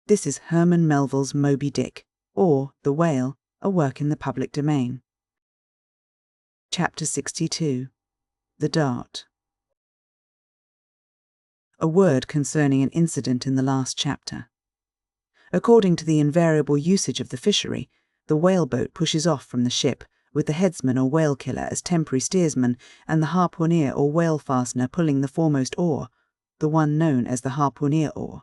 This is Herman Melville's Moby Dick, or The Whale, a work in the public domain. Chapter 62. The Dart. A word concerning an incident in the last chapter. According to the invariable usage of the fishery, the whaleboat pushes off from the ship, with the headsman or whale killer as temporary steersman and the harpooneer or whale fastener pulling the foremost oar, the one known as the harpooneer oar.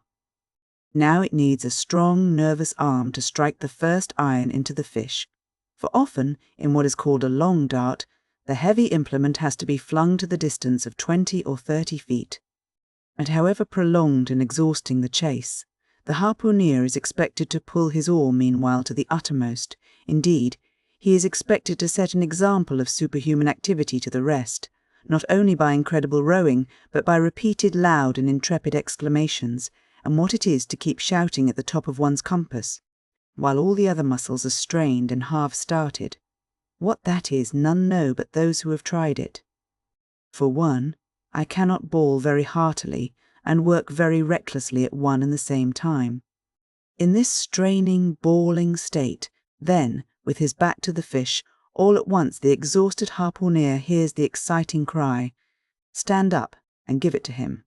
Now it needs a strong, nervous arm to strike the first iron into the fish, for often, in what is called a long dart, the heavy implement has to be flung to the distance of 20 or 30 feet. And however prolonged and exhausting the chase, the harpooneer is expected to pull his oar meanwhile to the uttermost. Indeed, he is expected to set an example of superhuman activity to the rest, not only by incredible rowing, but by repeated loud and intrepid exclamations, and what it is to keep shouting at the top of one's compass, while all the other muscles are strained and half-started. What that is, none know but those who have tried it. For one, I cannot bawl very heartily and work very recklessly at one and the same time. In this straining, bawling state, then, with his back to the fish, all at once the exhausted harpooneer hears the exciting cry, "Stand up," and give it to him.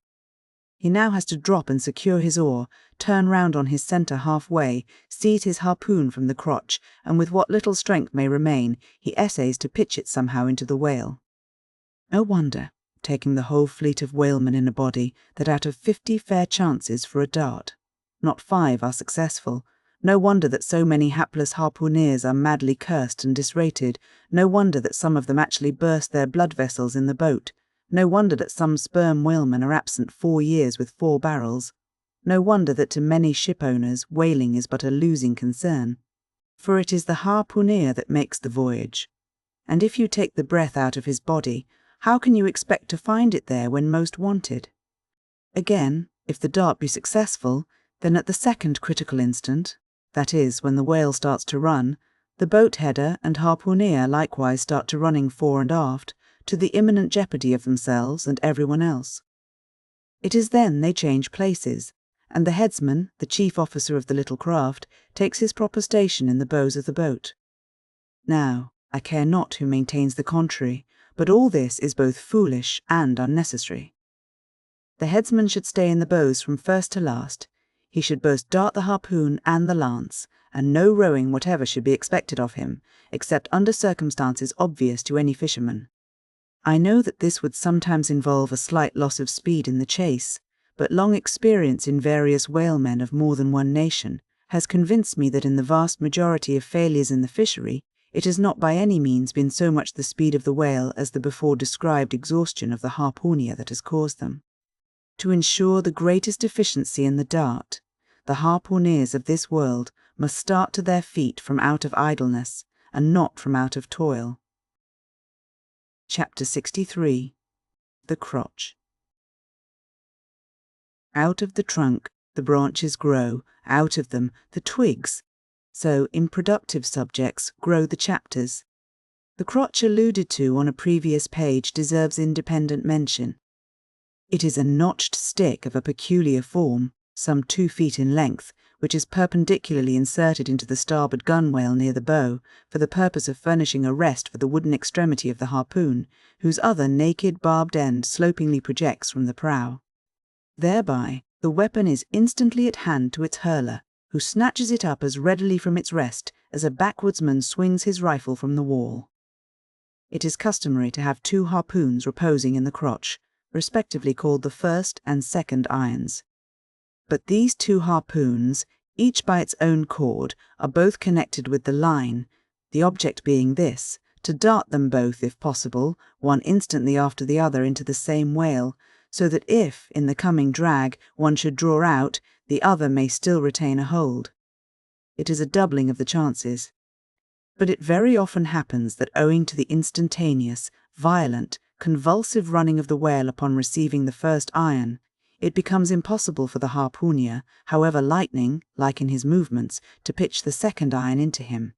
He now has to drop and secure his oar, turn round on his centre halfway, seize his harpoon from the crotch, and with what little strength may remain, he essays to pitch it somehow into the whale. No wonder, taking the whole fleet of whalemen in a body, that out of 50 fair chances for a dart, not 5 are successful. No wonder that so many hapless harpooneers are madly cursed and disrated. No wonder that some of them actually burst their blood vessels in the boat. No wonder that some sperm whalemen are absent 4 years with 4 barrels. No wonder that to many ship owners whaling is but a losing concern. For it is the harpooneer that makes the voyage. And if you take the breath out of his body, how can you expect to find it there when most wanted? Again, if the dart be successful, then at the second critical instant, that is, when the whale starts to run, the boat header and harpooneer likewise start to running fore and aft, to the imminent jeopardy of themselves and everyone else. It is then they change places, and the headsman, the chief officer of the little craft, takes his proper station in the bows of the boat. Now, I care not who maintains the contrary, but all this is both foolish and unnecessary. The headsman should stay in the bows from first to last. He should both dart the harpoon and the lance, and no rowing whatever should be expected of him, except under circumstances obvious to any fisherman. I know that this would sometimes involve a slight loss of speed in the chase, but long experience in various whalemen of more than one nation has convinced me that in the vast majority of failures in the fishery, it has not by any means been so much the speed of the whale as the before described exhaustion of the harpooneer that has caused them. To ensure the greatest efficiency in the dart, the harpooneers of this world must start to their feet from out of idleness, and not from out of toil. Chapter 63. The Crotch. Out of the trunk the branches grow, out of them the twigs. So, in productive subjects, grow the chapters. The crotch alluded to on a previous page deserves independent mention. It is a notched stick of a peculiar form, some 2 feet in length, which is perpendicularly inserted into the starboard gunwale near the bow, for the purpose of furnishing a rest for the wooden extremity of the harpoon, whose other naked barbed end slopingly projects from the prow. Thereby, the weapon is instantly at hand to its hurler, who snatches it up as readily from its rest as a backwoodsman swings his rifle from the wall. It is customary to have 2 harpoons reposing in the crotch, respectively called the first and second irons. But these 2 harpoons, each by its own cord, are both connected with the line, the object being this, to dart them both, if possible, one instantly after the other into the same whale, so that if, in the coming drag, one should draw out, the other may still retain a hold. It is a doubling of the chances. But it very often happens that owing to the instantaneous, violent, convulsive running of the whale upon receiving the first iron, it becomes impossible for the harpooneer, however lightning, like in his movements, to pitch the second iron into him.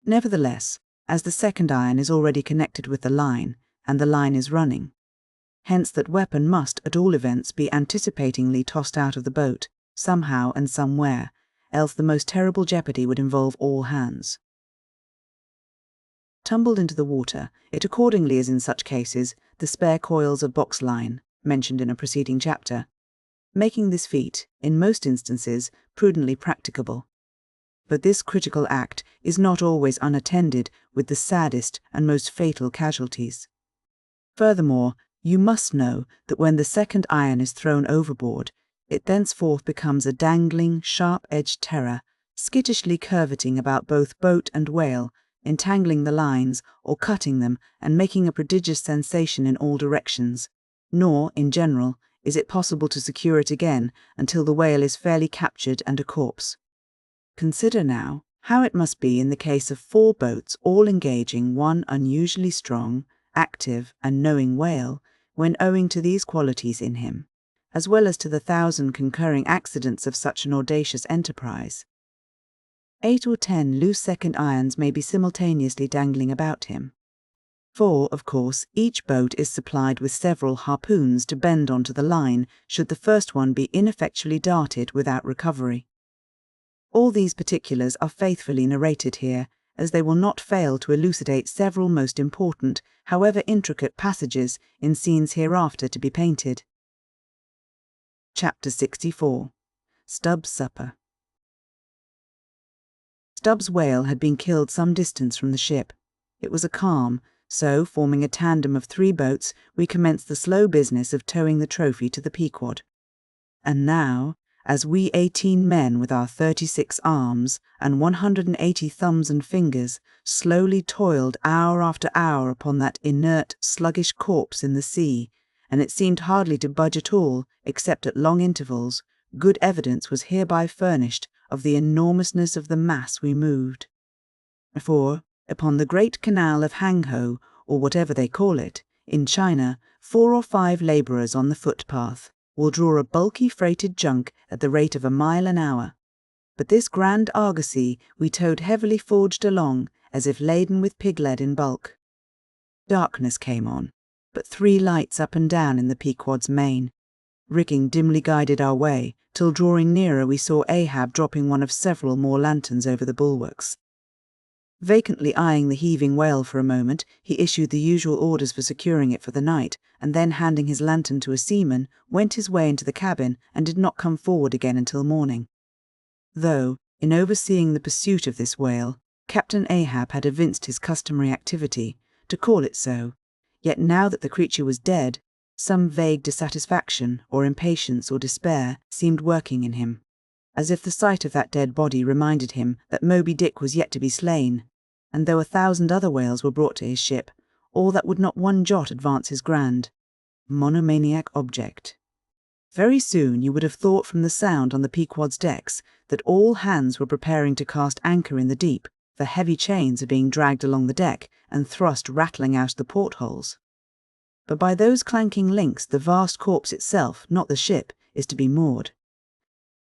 Nevertheless, as the second iron is already connected with the line, and the line is running, hence that weapon must, at all events, be anticipatingly tossed out of the boat, somehow and somewhere, else the most terrible jeopardy would involve all hands. Tumbled into the water, it accordingly is in such cases the spare coils of box line, mentioned in a preceding chapter, making this feat, in most instances, prudently practicable. But this critical act is not always unattended with the saddest and most fatal casualties. Furthermore, you must know that when the second iron is thrown overboard, it thenceforth becomes a dangling, sharp-edged terror, skittishly curveting about both boat and whale, entangling the lines or cutting them and making a prodigious sensation in all directions, nor, in general, is it possible to secure it again until the whale is fairly captured and a corpse. Consider now how it must be in the case of 4 boats all engaging one unusually strong, active and knowing whale, when owing to these qualities in him, as well as to the 1,000 concurring accidents of such an audacious enterprise, 8 or 10 loose second irons may be simultaneously dangling about him. For, of course, each boat is supplied with several harpoons to bend onto the line should the first one be ineffectually darted without recovery. All these particulars are faithfully narrated here, as they will not fail to elucidate several most important, however intricate passages in scenes hereafter to be painted. Chapter 64. Stubb's Supper. Stubb's whale had been killed some distance from the ship. It was a calm, so, forming a tandem of 3 boats, we commenced the slow business of towing the trophy to the Pequod. And now, as we 18 men with our 36 arms and 180 thumbs and fingers slowly toiled hour after hour upon that inert, sluggish corpse in the sea, and it seemed hardly to budge at all, except at long intervals, good evidence was hereby furnished of the enormousness of the mass we moved. For, upon the great canal of Hangho, or whatever they call it, in China, 4 or 5 labourers on the footpath will draw a bulky freighted junk at the rate of a mile an hour. But this grand argosy we towed heavily forged along, as if laden with pig-lead in bulk. Darkness came on, but 3 lights up and down in the Pequod's main. Rigging dimly guided our way, till drawing nearer we saw Ahab dropping one of several more lanterns over the bulwarks. Vacantly eyeing the heaving whale for a moment, he issued the usual orders for securing it for the night, and then handing his lantern to a seaman, went his way into the cabin and did not come forward again until morning. Though, in overseeing the pursuit of this whale, Captain Ahab had evinced his customary activity, to call it so, yet now that the creature was dead, some vague dissatisfaction or impatience or despair seemed working in him, as if the sight of that dead body reminded him that Moby Dick was yet to be slain, and though 1,000 other whales were brought to his ship, all that would not one jot advance his grand, monomaniac object. Very soon you would have thought from the sound on the Pequod's decks that all hands were preparing to cast anchor in the deep, for heavy chains are being dragged along the deck and thrust rattling out the portholes. But by those clanking links the vast corpse itself, not the ship, is to be moored.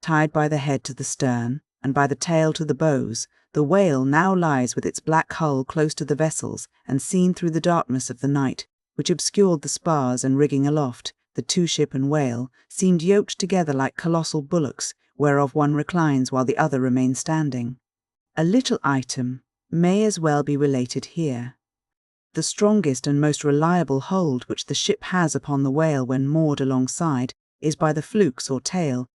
Tied by the head to the stern, and by the tail to the bows, the whale now lies with its black hull close to the vessels, and seen through the darkness of the night, which obscured the spars and rigging aloft, the 2 ship and whale seemed yoked together like colossal bullocks, whereof one reclines while the other remains standing. A little item may as well be related here. The strongest and most reliable hold which the ship has upon the whale when moored alongside is by the flukes or tail,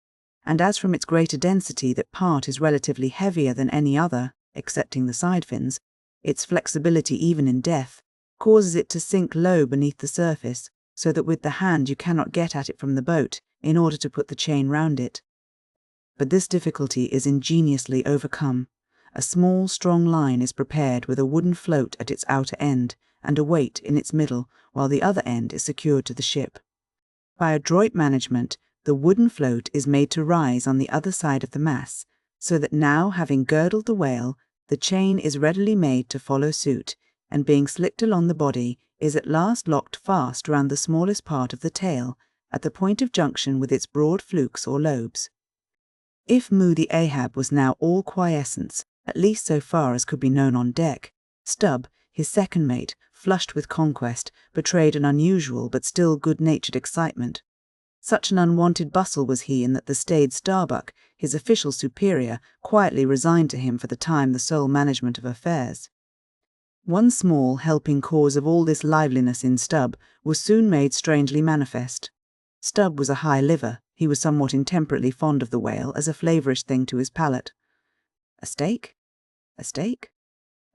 and as from its greater density that part is relatively heavier than any other, excepting the side fins, its flexibility even in death causes it to sink low beneath the surface, so that with the hand you cannot get at it from the boat in order to put the chain round it. But this difficulty is ingeniously overcome. A small, strong line is prepared with a wooden float at its outer end, and a weight in its middle, while the other end is secured to the ship. By adroit management, the wooden float is made to rise on the other side of the mass, so that now, having girdled the whale, the chain is readily made to follow suit, and being slipped along the body, is at last locked fast round the smallest part of the tail, at the point of junction with its broad flukes or lobes. If moody Ahab was now all quiescence, at least so far as could be known on deck, Stubb, his second mate, flushed with conquest, betrayed an unusual but still good-natured excitement. Such an unwanted bustle was he in that the staid Starbuck, his official superior, quietly resigned to him for the time the sole management of affairs. One small helping cause of all this liveliness in Stubb was soon made strangely manifest. Stubb was a high liver. He was somewhat intemperately fond of the whale as a flavourish thing to his palate. A steak? A steak?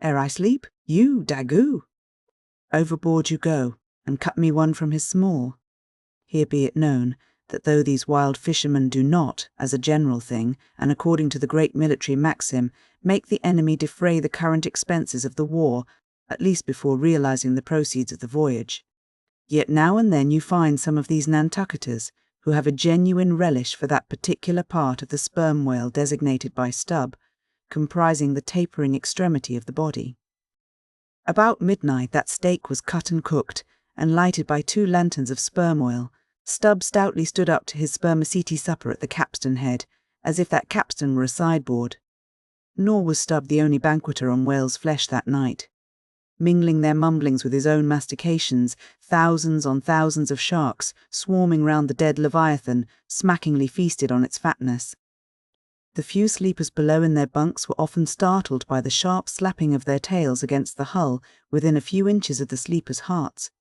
Ere I sleep? You, dagoo! Overboard you go, and cut me one from his small. Here be it known, that though these wild fishermen do not, as a general thing, and according to the great military maxim, make the enemy defray the current expenses of the war, at least before realizing the proceeds of the voyage, yet now and then you find some of these Nantucketers who have a genuine relish for that particular part of the sperm whale designated by Stubb, comprising the tapering extremity of the body. About midnight that steak was cut and cooked, and lighted by 2 lanterns of sperm oil. Stubb stoutly stood up to his spermaceti supper at the capstan head, as if that capstan were a sideboard. Nor was Stubb the only banqueter on whale's flesh that night. Mingling their mumblings with his own mastications, thousands on thousands of sharks, swarming round the dead Leviathan, smackingly feasted on its fatness. The few sleepers below in their bunks were often startled by the sharp slapping of their tails against the hull within a few inches of the sleepers' hearts.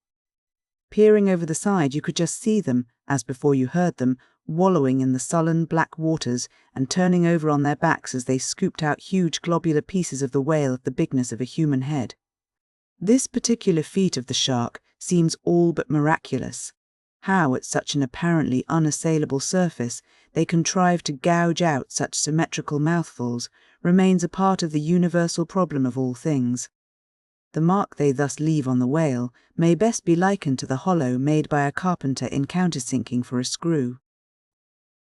Peering over the side, you could just see them, as before you heard them, wallowing in the sullen black waters and turning over on their backs as they scooped out huge globular pieces of the whale of the bigness of a human head. This particular feat of the shark seems all but miraculous. How, at such an apparently unassailable surface, they contrive to gouge out such symmetrical mouthfuls remains a part of the universal problem of all things. The mark they thus leave on the whale may best be likened to the hollow made by a carpenter in countersinking for a screw.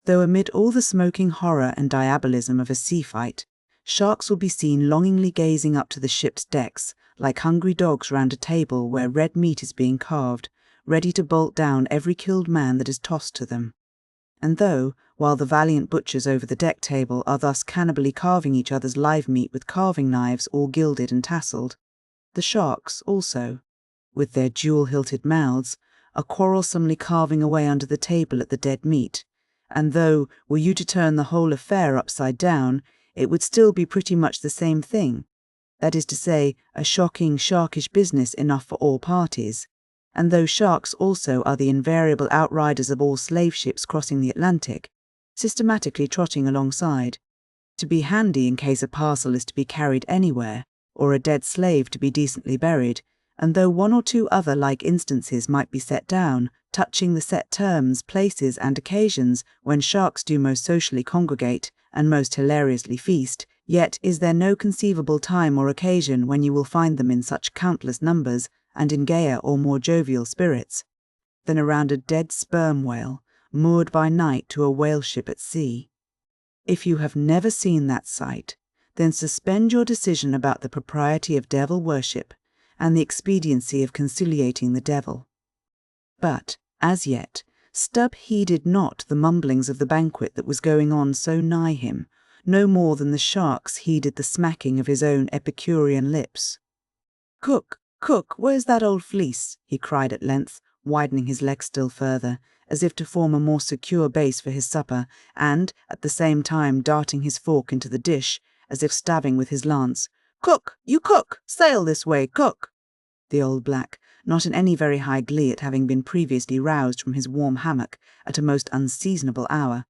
Though amid all the smoking horror and diabolism of a sea fight, sharks will be seen longingly gazing up to the ship's decks, like hungry dogs round a table where red meat is being carved, ready to bolt down every killed man that is tossed to them. And though, while the valiant butchers over the deck table are thus cannibally carving each other's live meat with carving knives all gilded and tasselled, the sharks also, with their jewel-hilted mouths, are quarrelsomely carving away under the table at the dead meat, and though, were you to turn the whole affair upside down, it would still be pretty much the same thing, that is to say, a shocking, sharkish business enough for all parties, and though sharks also are the invariable outriders of all slave ships crossing the Atlantic, systematically trotting alongside, to be handy in case a parcel is to be carried anywhere, or a dead slave to be decently buried, and though 1 or 2 other like instances might be set down, touching the set terms, places, and occasions when sharks do most socially congregate, and most hilariously feast, yet is there no conceivable time or occasion when you will find them in such countless numbers, and in gayer or more jovial spirits, than around a dead sperm whale, moored by night to a whale ship at sea. If you have never seen that sight, then suspend your decision about the propriety of devil worship, and the expediency of conciliating the devil. But, as yet, Stubb heeded not the mumblings of the banquet that was going on so nigh him, no more than the sharks heeded the smacking of his own Epicurean lips. "Cook, cook, where's that old fleece?" he cried at length, widening his legs still further, as if to form a more secure base for his supper, and, at the same time darting his fork into the dish, as if stabbing with his lance. "Cook, you cook! Sail this way, cook!" The old black, not in any very high glee at having been previously roused from his warm hammock at a most unseasonable hour,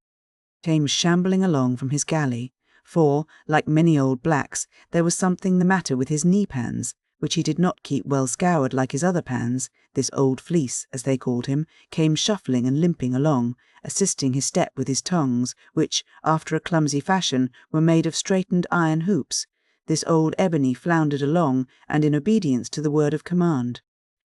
came shambling along from his galley, for, like many old blacks, there was something the matter with his knee-pans, which he did not keep well scoured like his other pans. This old fleece, as they called him, came shuffling and limping along, assisting his step with his tongs, which, after a clumsy fashion, were made of straightened iron hoops. This old ebony floundered along, and in obedience to the word of command,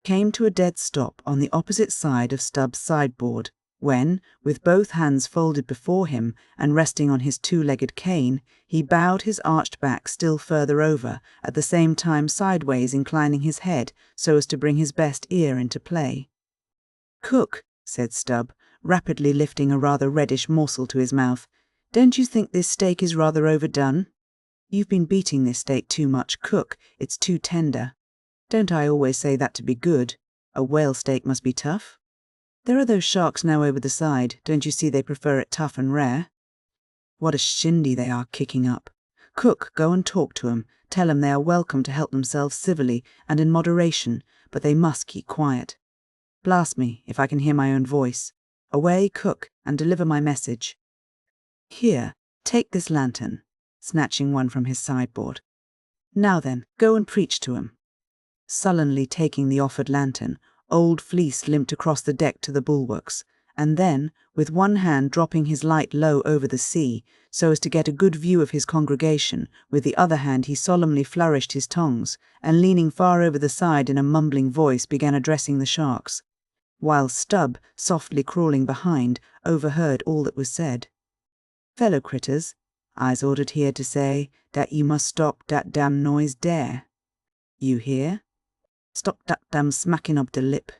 came to a dead stop on the opposite side of Stubb's sideboard, when, with both hands folded before him and resting on his 2-legged cane, he bowed his arched back still further over, at the same time sideways inclining his head so as to bring his best ear into play. "Cook," said Stubb, rapidly lifting a rather reddish morsel to his mouth, "don't you think this steak is rather overdone? You've been beating this steak too much, cook, it's too tender. Don't I always say that to be good? A whale steak must be tough?" There are those sharks now over the side. Don't you see they prefer it tough and rare? What a shindy they are kicking up. Cook, go and talk to 'em. Tell 'em they are welcome to help themselves civilly and in moderation, but they must keep quiet. Blast me, if I can hear my own voice. Away, Cook, and deliver my message. Here, take this lantern, snatching one from his sideboard. Now then, go and preach to 'em. Sullenly taking the offered lantern, old Fleece limped across the deck to the bulwarks, and then, with one hand dropping his light low over the sea, so as to get a good view of his congregation, with the other hand he solemnly flourished his tongs, and leaning far over the side in a mumbling voice began addressing the sharks, while Stubb, softly crawling behind, overheard all that was said. Fellow critters, I's ordered here to say dat you must stop dat damn noise dere. You hear? Stop dat damn smacking ob de lip.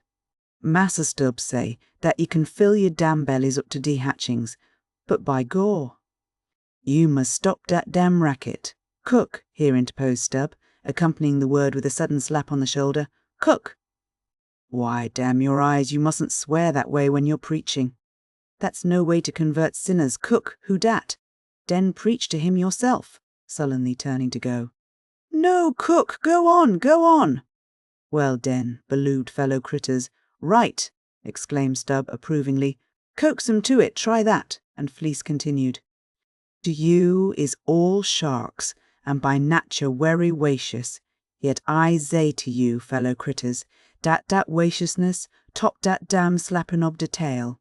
Massa Stubb say that you can fill your damn bellies up to de hatchings, but by gor, you must stop dat damn racket. Cook, here interposed Stubb, accompanying the word with a sudden slap on the shoulder. Cook! Why, damn your eyes, you mustn't swear that way when you're preaching. That's no way to convert sinners. Cook, who dat? Den preach to him yourself, sullenly turning to go. No, Cook, go on, go on. Well den, ballooed fellow critters. Right, exclaimed Stubb approvingly. Coax 'em to it, try that, and Fleece continued. To you is all sharks, and by nature wery wacious, yet I say to you, fellow critters, dat waciousness top dat damn slappin' ob de tail.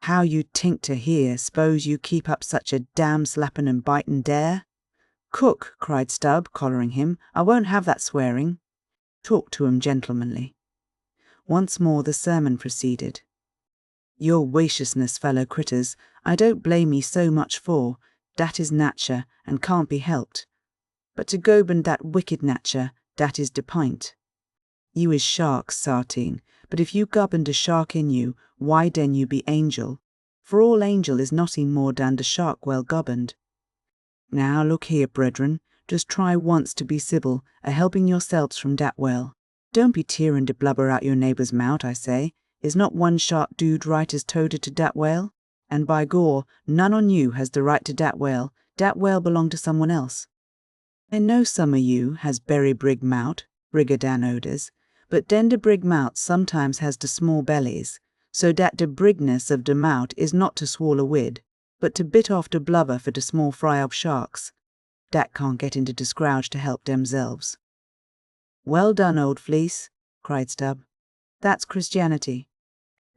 How you tink to hear, s'pose you keep up such a damn slappin' and bitin' dare? Cook, cried Stubb, collaring him, I won't have that swearing. Talk to 'em gentlemanly. Once more the sermon proceeded. Your waciousness, fellow critters, I don't blame ye so much for, dat is nature, and can't be helped. But to goben dat wicked nature, dat is de pint. You is sharks, sarteen, but if you gobben de shark in you, why den you be angel? For all angel is nothing more dan de shark well gobbened. Now look here, brethren, just try once to be civil, a-helping yourselves from dat well. Don't be tearing de blubber out your neighbour's mouth, I say. Is not one sharp dude right as toted to dat whale? And by gor, none on you has the right to dat whale belong to someone else. I know some of you has berry brig mout, brigger dan oders, but den de brig mout sometimes has de small bellies, so dat de brigness of de mout is not to swallow wid, but to bit off de blubber for de small fry of sharks. Dat can't get into de scrouge to help demselves. Well done, old Fleece, cried Stubb. That's Christianity.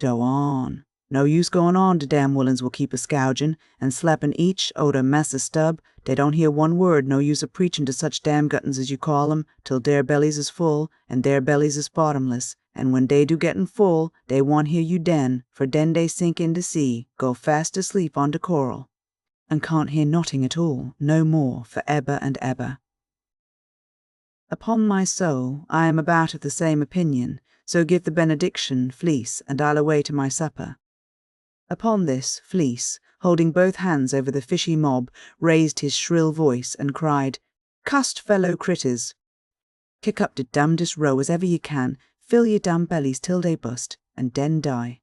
Go on. No use going on, de damn woolens will keep a-scouging, and slapping each oder Massa Stubb. They don't hear one word, no use of preaching to such damn guttons as you call 'em, till their bellies is full, and their bellies is bottomless, and when they do gettin' full, they won't hear you den, for den they sink in de sea, go fast asleep on de coral, and can't hear notting at all, no more, for eber and eber. Upon my soul, I am about of the same opinion, so give the benediction, Fleece, and I'll away to my supper. Upon this, Fleece, holding both hands over the fishy mob, raised his shrill voice and cried, Cussed fellow critters! Kick up de damnedest row as ever ye can, fill your damn bellies till they bust, and den die.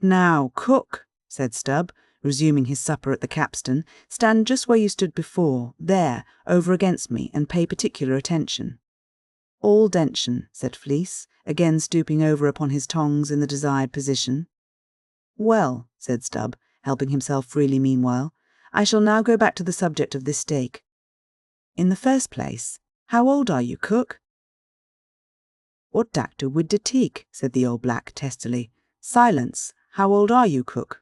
Now, Cook, said Stubb, resuming his supper at the capstan, stand just where you stood before, there, over against me, and pay particular attention. All dention, said Fleece, again stooping over upon his tongs in the desired position. Well, said Stubb, helping himself freely meanwhile, I shall now go back to the subject of this steak. In the first place, how old are you, Cook? What dat do wid de teak? Said the old black testily. Silence. How old are you, Cook?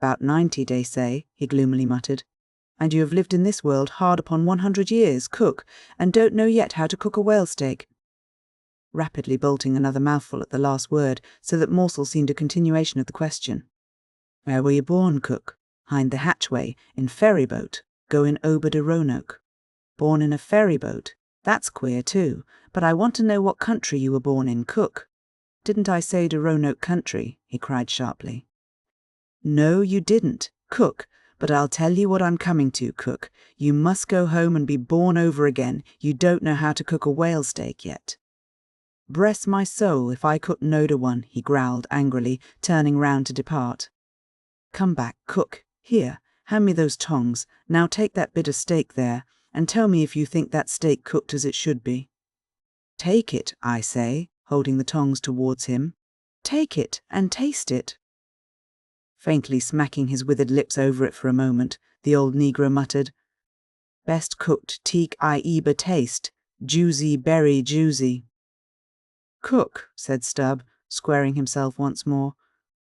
About 90, they say, he gloomily muttered. And you have lived in this world hard upon 100 years, Cook, and don't know yet how to cook a whale steak. Rapidly bolting another mouthful at the last word, so that morsel seemed a continuation of the question. Where were you born, Cook? Hind the hatchway, in ferry boat, goin' ober de Roanoke. Born in a ferry boat? That's queer, too, but I want to know what country you were born in, Cook. Didn't I say de Roanoke country? He cried sharply. No, you didn't, Cook, but I'll tell you what I'm coming to, Cook. You must go home and be born over again. You don't know how to cook a whale steak yet. Bless my soul, if I couldn't order one, he growled angrily, turning round to depart. Come back, cook. Here, hand me those tongs. Now take that bit of steak there, and tell me if you think that steak cooked as it should be. Take it, I say, holding the tongs towards him. Take it, and taste it. Faintly smacking his withered lips over it for a moment, the old negro muttered, Best cooked teak I eber taste, juicy berry juicy. Cook, said Stubb, squaring himself once more.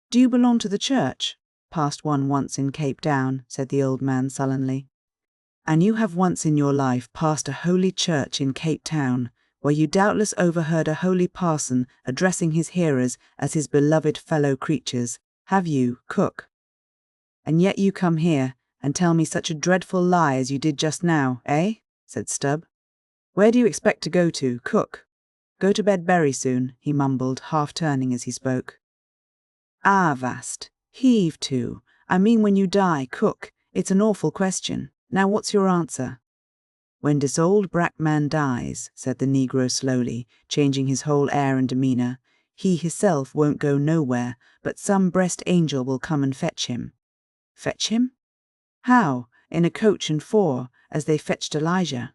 Do you belong to the church? Passed one once in Cape Town, said the old man sullenly. And you have once in your life passed a holy church in Cape Town, where you doubtless overheard a holy parson addressing his hearers as his beloved fellow creatures, have you, cook? And yet you come here and tell me such a dreadful lie as you did just now, eh? Said Stubb. Where do you expect to go to, cook? Go to bed very soon, he mumbled, half turning as he spoke. Ah, vast. Heave to. I mean when you die, cook. It's an awful question. Now what's your answer? When this old black man dies, said the negro slowly, changing his whole air and demeanour, he hisself won't go nowhere, but some breast angel will come and fetch him. Fetch him? How? In a coach and four, as they fetched Elijah.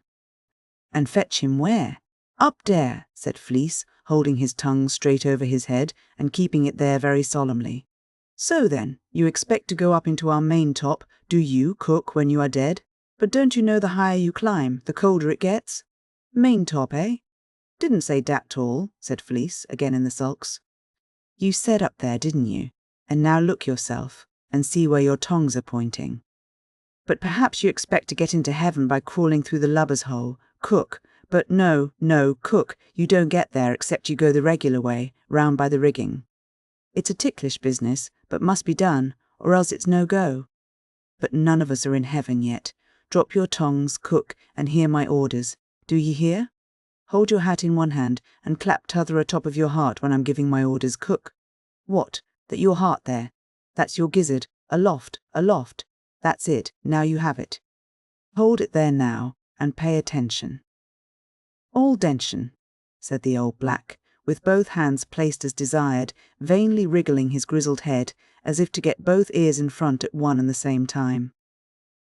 And fetch him where? Up there, said Fleece, holding his tongue straight over his head and keeping it there very solemnly. So then, you expect to go up into our main top, do you, cook, when you are dead? But don't you know the higher you climb, the colder it gets? Main top, eh? Didn't say dat tall, said Fleece, again in the sulks. You said up there, didn't you? And now look yourself, and see where your tongs are pointing. But perhaps you expect to get into heaven by crawling through the lubber's hole, cook. But no, cook, you don't get there except you go the regular way, round by the rigging. It's a ticklish business, but must be done, or else it's no go. But none of us are in heaven yet. Drop your tongs, cook, and hear my orders. Do ye hear? Hold your hat in one hand, and clap t'other atop of your heart when I'm giving my orders, cook. What? That your heart there? That's your gizzard. Aloft, aloft. That's it, now you have it. Hold it there now, and pay attention. All dention, said the old black, with both hands placed as desired, vainly wriggling his grizzled head, as if to get both ears in front at one and the same time.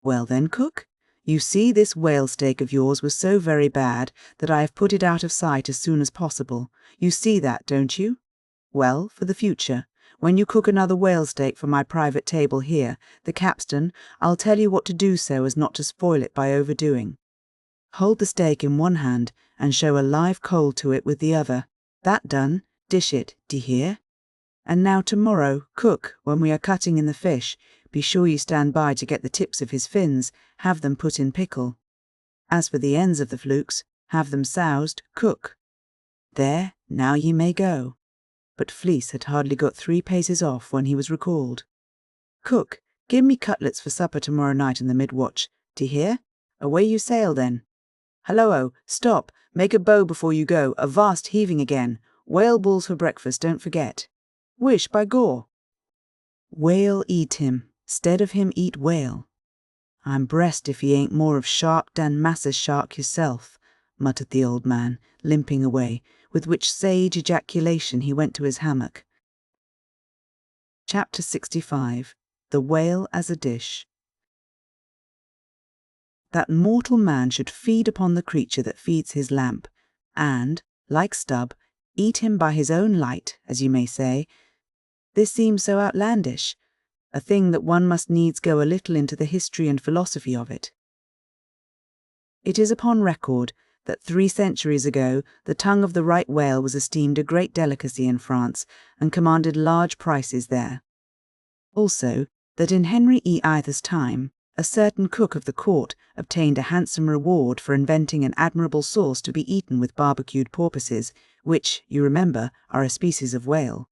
Well then, cook, you see this whale steak of yours was so very bad that I have put it out of sight as soon as possible. You see that, don't you? Well, for the future, when you cook another whale steak for my private table here, the capstan, I'll tell you what to do so as not to spoil it by overdoing. Hold the steak in one hand and show a live coal to it with the other. That done, dish it, d'ye hear? And now tomorrow, cook, when we are cutting in the fish, be sure you stand by to get the tips of his fins, have them put in pickle. As for the ends of the flukes, have them soused, cook. There, now ye may go. But Fleece had hardly got 3 paces off when he was recalled. Cook, give me cutlets for supper tomorrow night in the mid-watch, d'ye hear? Away you sail then. Halloa, stop, make a bow before you go, a vast heaving again. Whale balls for breakfast, don't forget. Wish, by gore. Whale eat him, 'stead of him eat whale. I'm brest if he ain't more of shark than Massa's shark yourself, muttered the old man, limping away, with which sage ejaculation he went to his hammock. Chapter 65. The Whale as a Dish. That mortal man should feed upon the creature that feeds his lamp, and, like Stubb, eat him by his own light, as you may say, this seems so outlandish, a thing that one must needs go a little into the history and philosophy of it. It is upon record that 3 centuries ago the tongue of the right whale was esteemed a great delicacy in France and commanded large prices there. Also, that in Henry E. Either's time, a certain cook of the court obtained a handsome reward for inventing an admirable sauce to be eaten with barbecued porpoises, which, you remember, are a species of whale.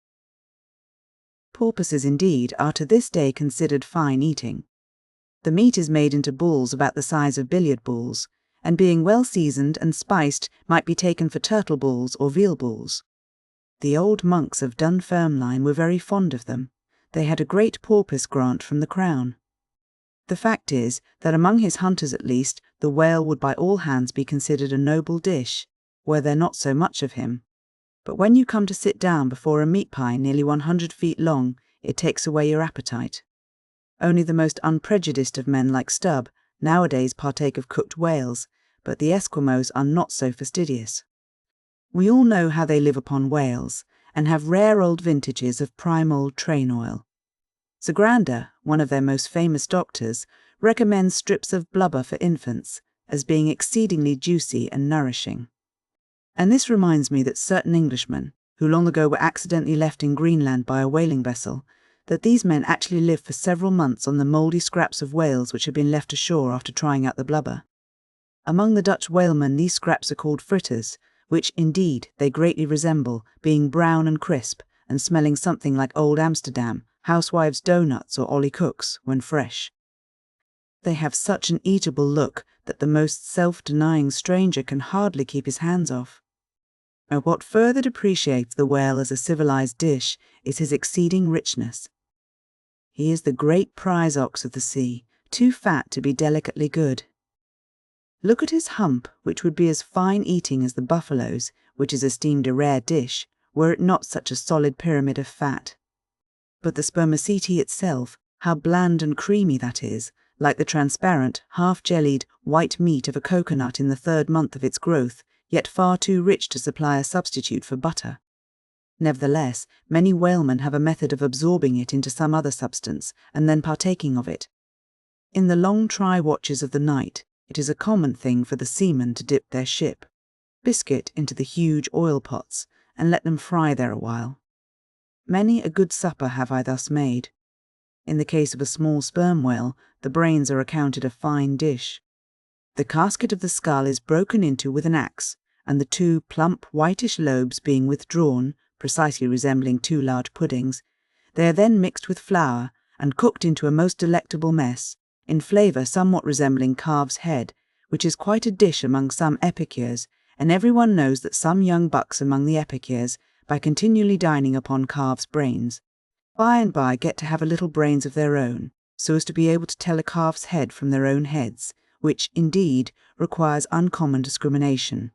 Porpoises, indeed, are to this day considered fine eating. The meat is made into balls about the size of billiard balls, and being well seasoned and spiced might be taken for turtle balls or veal balls. The old monks of Dunfermline were very fond of them. They had a great porpoise grant from the crown. The fact is that among his hunters at least, the whale would by all hands be considered a noble dish, were there not so much of him. But when you come to sit down before a meat pie nearly 100 feet long, it takes away your appetite. Only the most unprejudiced of men like Stubb nowadays partake of cooked whales, but the Esquimaux are not so fastidious. We all know how they live upon whales, and have rare old vintages of prime old train oil. Sir Grander, one of their most famous doctors, recommends strips of blubber for infants, as being exceedingly juicy and nourishing. And this reminds me that certain Englishmen, who long ago were accidentally left in Greenland by a whaling vessel, that these men actually live for several months on the mouldy scraps of whales which have been left ashore after trying out the blubber. Among the Dutch whalemen these scraps are called fritters, which indeed they greatly resemble, being brown and crisp, and smelling something like old Amsterdam, housewives' doughnuts or Ollie Cooks, when fresh. They have such an eatable look that the most self-denying stranger can hardly keep his hands off. And what further depreciates the whale as a civilized dish is his exceeding richness. He is the great prize ox of the sea, too fat to be delicately good. Look at his hump, which would be as fine eating as the buffalo's, which is esteemed a rare dish, were it not such a solid pyramid of fat. But the spermaceti itself, how bland and creamy that is, like the transparent, half-jellied, white meat of a coconut in the 3rd month of its growth, yet far too rich to supply a substitute for butter. Nevertheless, many whalemen have a method of absorbing it into some other substance, and then partaking of it. In the long try-watches of the night, it is a common thing for the seamen to dip their ship biscuit into the huge oil pots, and let them fry there a while. Many a good supper have I thus made. In the case of a small sperm whale, the brains are accounted a fine dish. The casket of the skull is broken into with an axe, and the 2 plump whitish lobes being withdrawn, precisely resembling 2 large puddings, they are then mixed with flour, and cooked into a most delectable mess, in flavour somewhat resembling calf's head, which is quite a dish among some epicures, and everyone knows that some young bucks among the epicures, by continually dining upon calves' brains, by and by get to have a little brains of their own, so as to be able to tell a calf's head from their own heads, which, indeed, requires uncommon discrimination.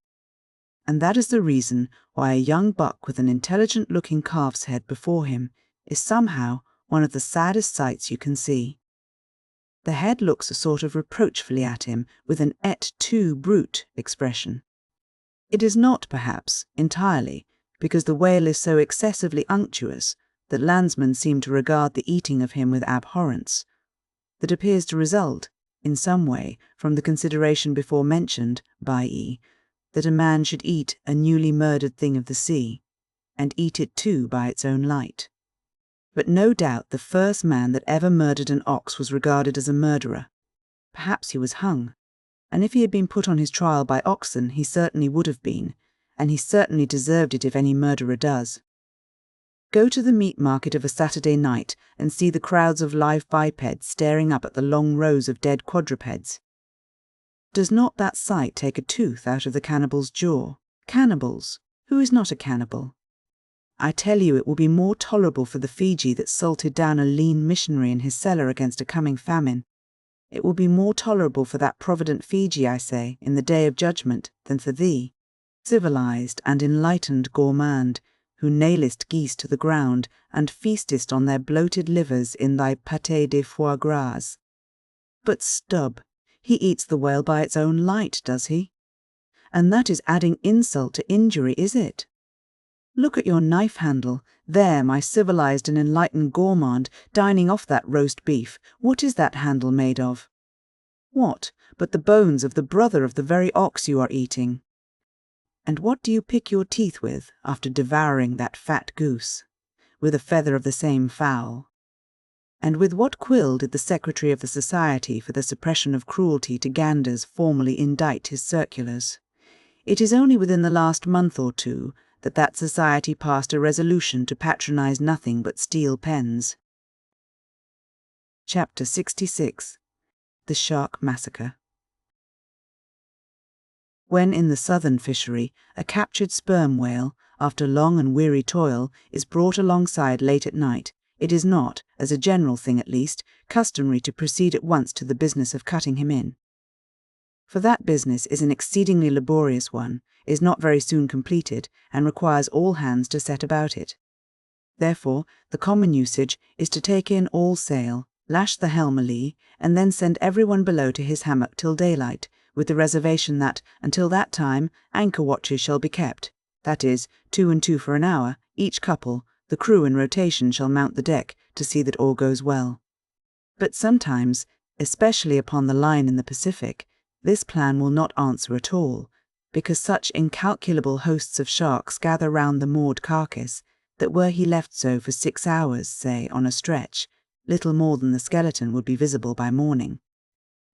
And that is the reason why a young buck with an intelligent-looking calf's head before him is somehow one of the saddest sights you can see. The head looks a sort of reproachfully at him with an et tu, brute expression. It is not, perhaps, entirely, because the whale is so excessively unctuous that landsmen seem to regard the eating of him with abhorrence. That appears to result, in some way, from the consideration before mentioned, i.e., that a man should eat a newly murdered thing of the sea, and eat it too by its own light. But no doubt the first man that ever murdered an ox was regarded as a murderer. Perhaps he was hung, and if he had been put on his trial by oxen he certainly would have been, and he certainly deserved it if any murderer does. Go to the meat market of a Saturday night and see the crowds of live bipeds staring up at the long rows of dead quadrupeds. Does not that sight take a tooth out of the cannibal's jaw? Cannibals! Who is not a cannibal? I tell you it will be more tolerable for the Fiji that salted down a lean missionary in his cellar against a coming famine. It will be more tolerable for that provident Fiji, I say, in the day of judgment, than for thee, civilized and enlightened gourmand, who nailest geese to the ground, and feastest on their bloated livers in thy pâté de foie gras. But Stubb, he eats the whale by its own light, does he? And that is adding insult to injury, is it? Look at your knife handle, there, my civilized and enlightened gourmand, dining off that roast beef. What is that handle made of? What but the bones of the brother of the very ox you are eating? And what do you pick your teeth with after devouring that fat goose? With a feather of the same fowl. And with what quill did the Secretary of the Society for the Suppression of Cruelty to Ganders formally indite his circulars? It is only within the last month or two that society passed a resolution to patronize nothing but steel pens. Chapter 66. The Shark Massacre. When in the southern fishery a captured sperm whale, after long and weary toil, is brought alongside late at night, it is not, as a general thing at least, customary to proceed at once to the business of cutting him in. For that business is an exceedingly laborious one, is not very soon completed, and requires all hands to set about it. Therefore, the common usage is to take in all sail, lash the helm a lee, and then send everyone below to his hammock till daylight, with the reservation that, until that time, anchor watches shall be kept, that is, 2 and 2 for an hour, each couple. The crew in rotation shall mount the deck to see that all goes well. But sometimes, especially upon the line in the Pacific, this plan will not answer at all, because such incalculable hosts of sharks gather round the moored carcass that were he left so for 6 hours, say, on a stretch, little more than the skeleton would be visible by morning.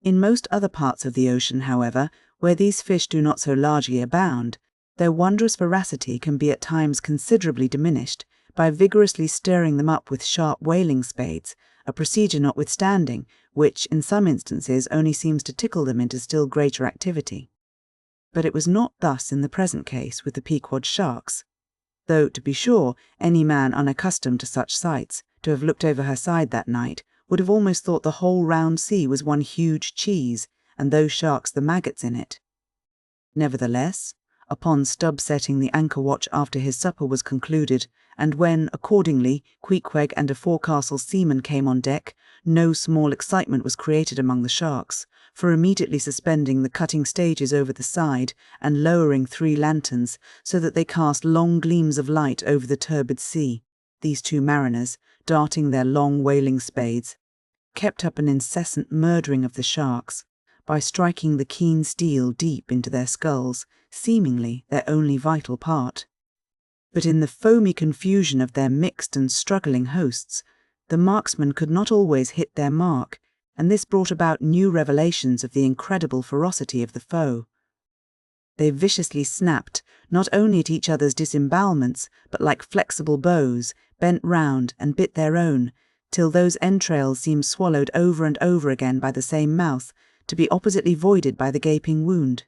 In most other parts of the ocean, however, where these fish do not so largely abound, their wondrous voracity can be at times considerably diminished by vigorously stirring them up with sharp whaling spades, a procedure notwithstanding, which in some instances only seems to tickle them into still greater activity. But it was not thus in the present case with the Pequod sharks, though, to be sure, any man unaccustomed to such sights, to have looked over her side that night, would have almost thought the whole round sea was one huge cheese, and those sharks the maggots in it. Nevertheless, upon Stubb setting the anchor watch after his supper was concluded, and when, accordingly, Queequeg and a forecastle seaman came on deck, no small excitement was created among the sharks, for immediately suspending the cutting stages over the side, and lowering 3 lanterns, so that they cast long gleams of light over the turbid sea, these 2 mariners, darting their long whaling spades, kept up an incessant murdering of the sharks, by striking the keen steel deep into their skulls, seemingly their only vital part. But in the foamy confusion of their mixed and struggling hosts, the marksmen could not always hit their mark, and this brought about new revelations of the incredible ferocity of the foe. They viciously snapped, not only at each other's disembowelments, but like flexible bows, bent round and bit their own, till those entrails seemed swallowed over and over again by the same mouth, to be oppositely voided by the gaping wound.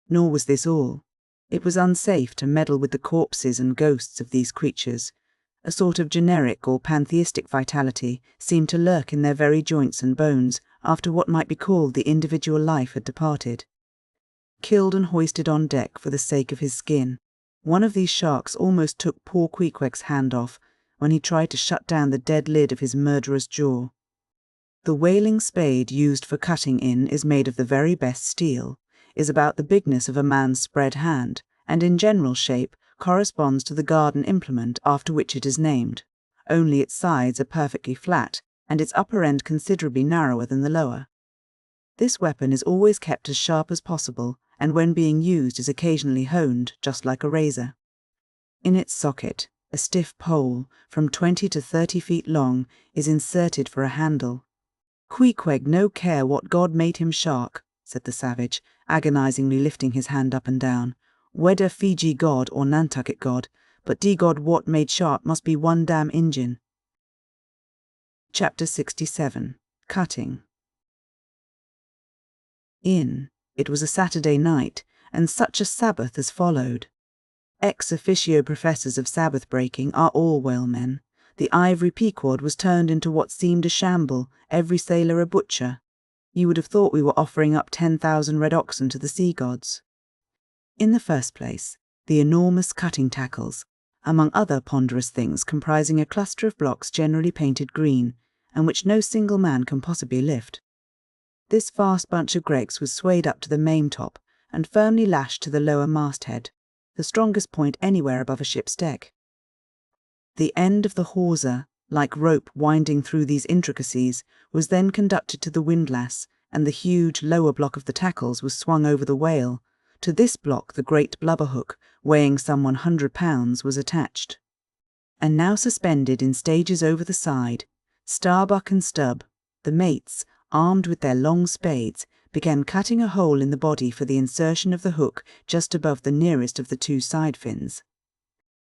Nor was this all. It was unsafe to meddle with the corpses and ghosts of these creatures. A sort of generic or pantheistic vitality seemed to lurk in their very joints and bones after what might be called the individual life had departed. Killed and hoisted on deck for the sake of his skin, one of these sharks almost took poor Queequeg's hand off when he tried to shut down the dead lid of his murderous jaw. The whaling spade used for cutting in is made of the very best steel, is about the bigness of a man's spread hand, and in general shape corresponds to the garden implement after which it is named, only its sides are perfectly flat, and its upper end considerably narrower than the lower. This weapon is always kept as sharp as possible, and when being used is occasionally honed, just like a razor. In its socket, a stiff pole, from 20 to 30 feet long, is inserted for a handle. Queequeg no care what god made him shark, said the savage, agonizingly lifting his hand up and down, whether Fiji god or Nantucket god, but de god what made shark must be one damn Injin. Chapter 67. Cutting. It was a Saturday night, and such a Sabbath as followed. Ex officio professors of Sabbath breaking are all whalemen. The ivory Pequod was turned into what seemed a shamble, every sailor a butcher. You would have thought we were offering up 10,000 red oxen to the sea gods. In the first place, the enormous cutting tackles, among other ponderous things comprising a cluster of blocks generally painted green, and which no single man can possibly lift. This vast bunch of greggs was swayed up to the maintop and firmly lashed to the lower masthead, the strongest point anywhere above a ship's deck. The end of the hawser, like rope winding through these intricacies, was then conducted to the windlass, and the huge lower block of the tackles was swung over the whale. To this block the great blubber hook, weighing some 100 pounds, was attached. And now suspended in stages over the side, Starbuck and Stubb, the mates, armed with their long spades, began cutting a hole in the body for the insertion of the hook just above the nearest of the 2 side fins.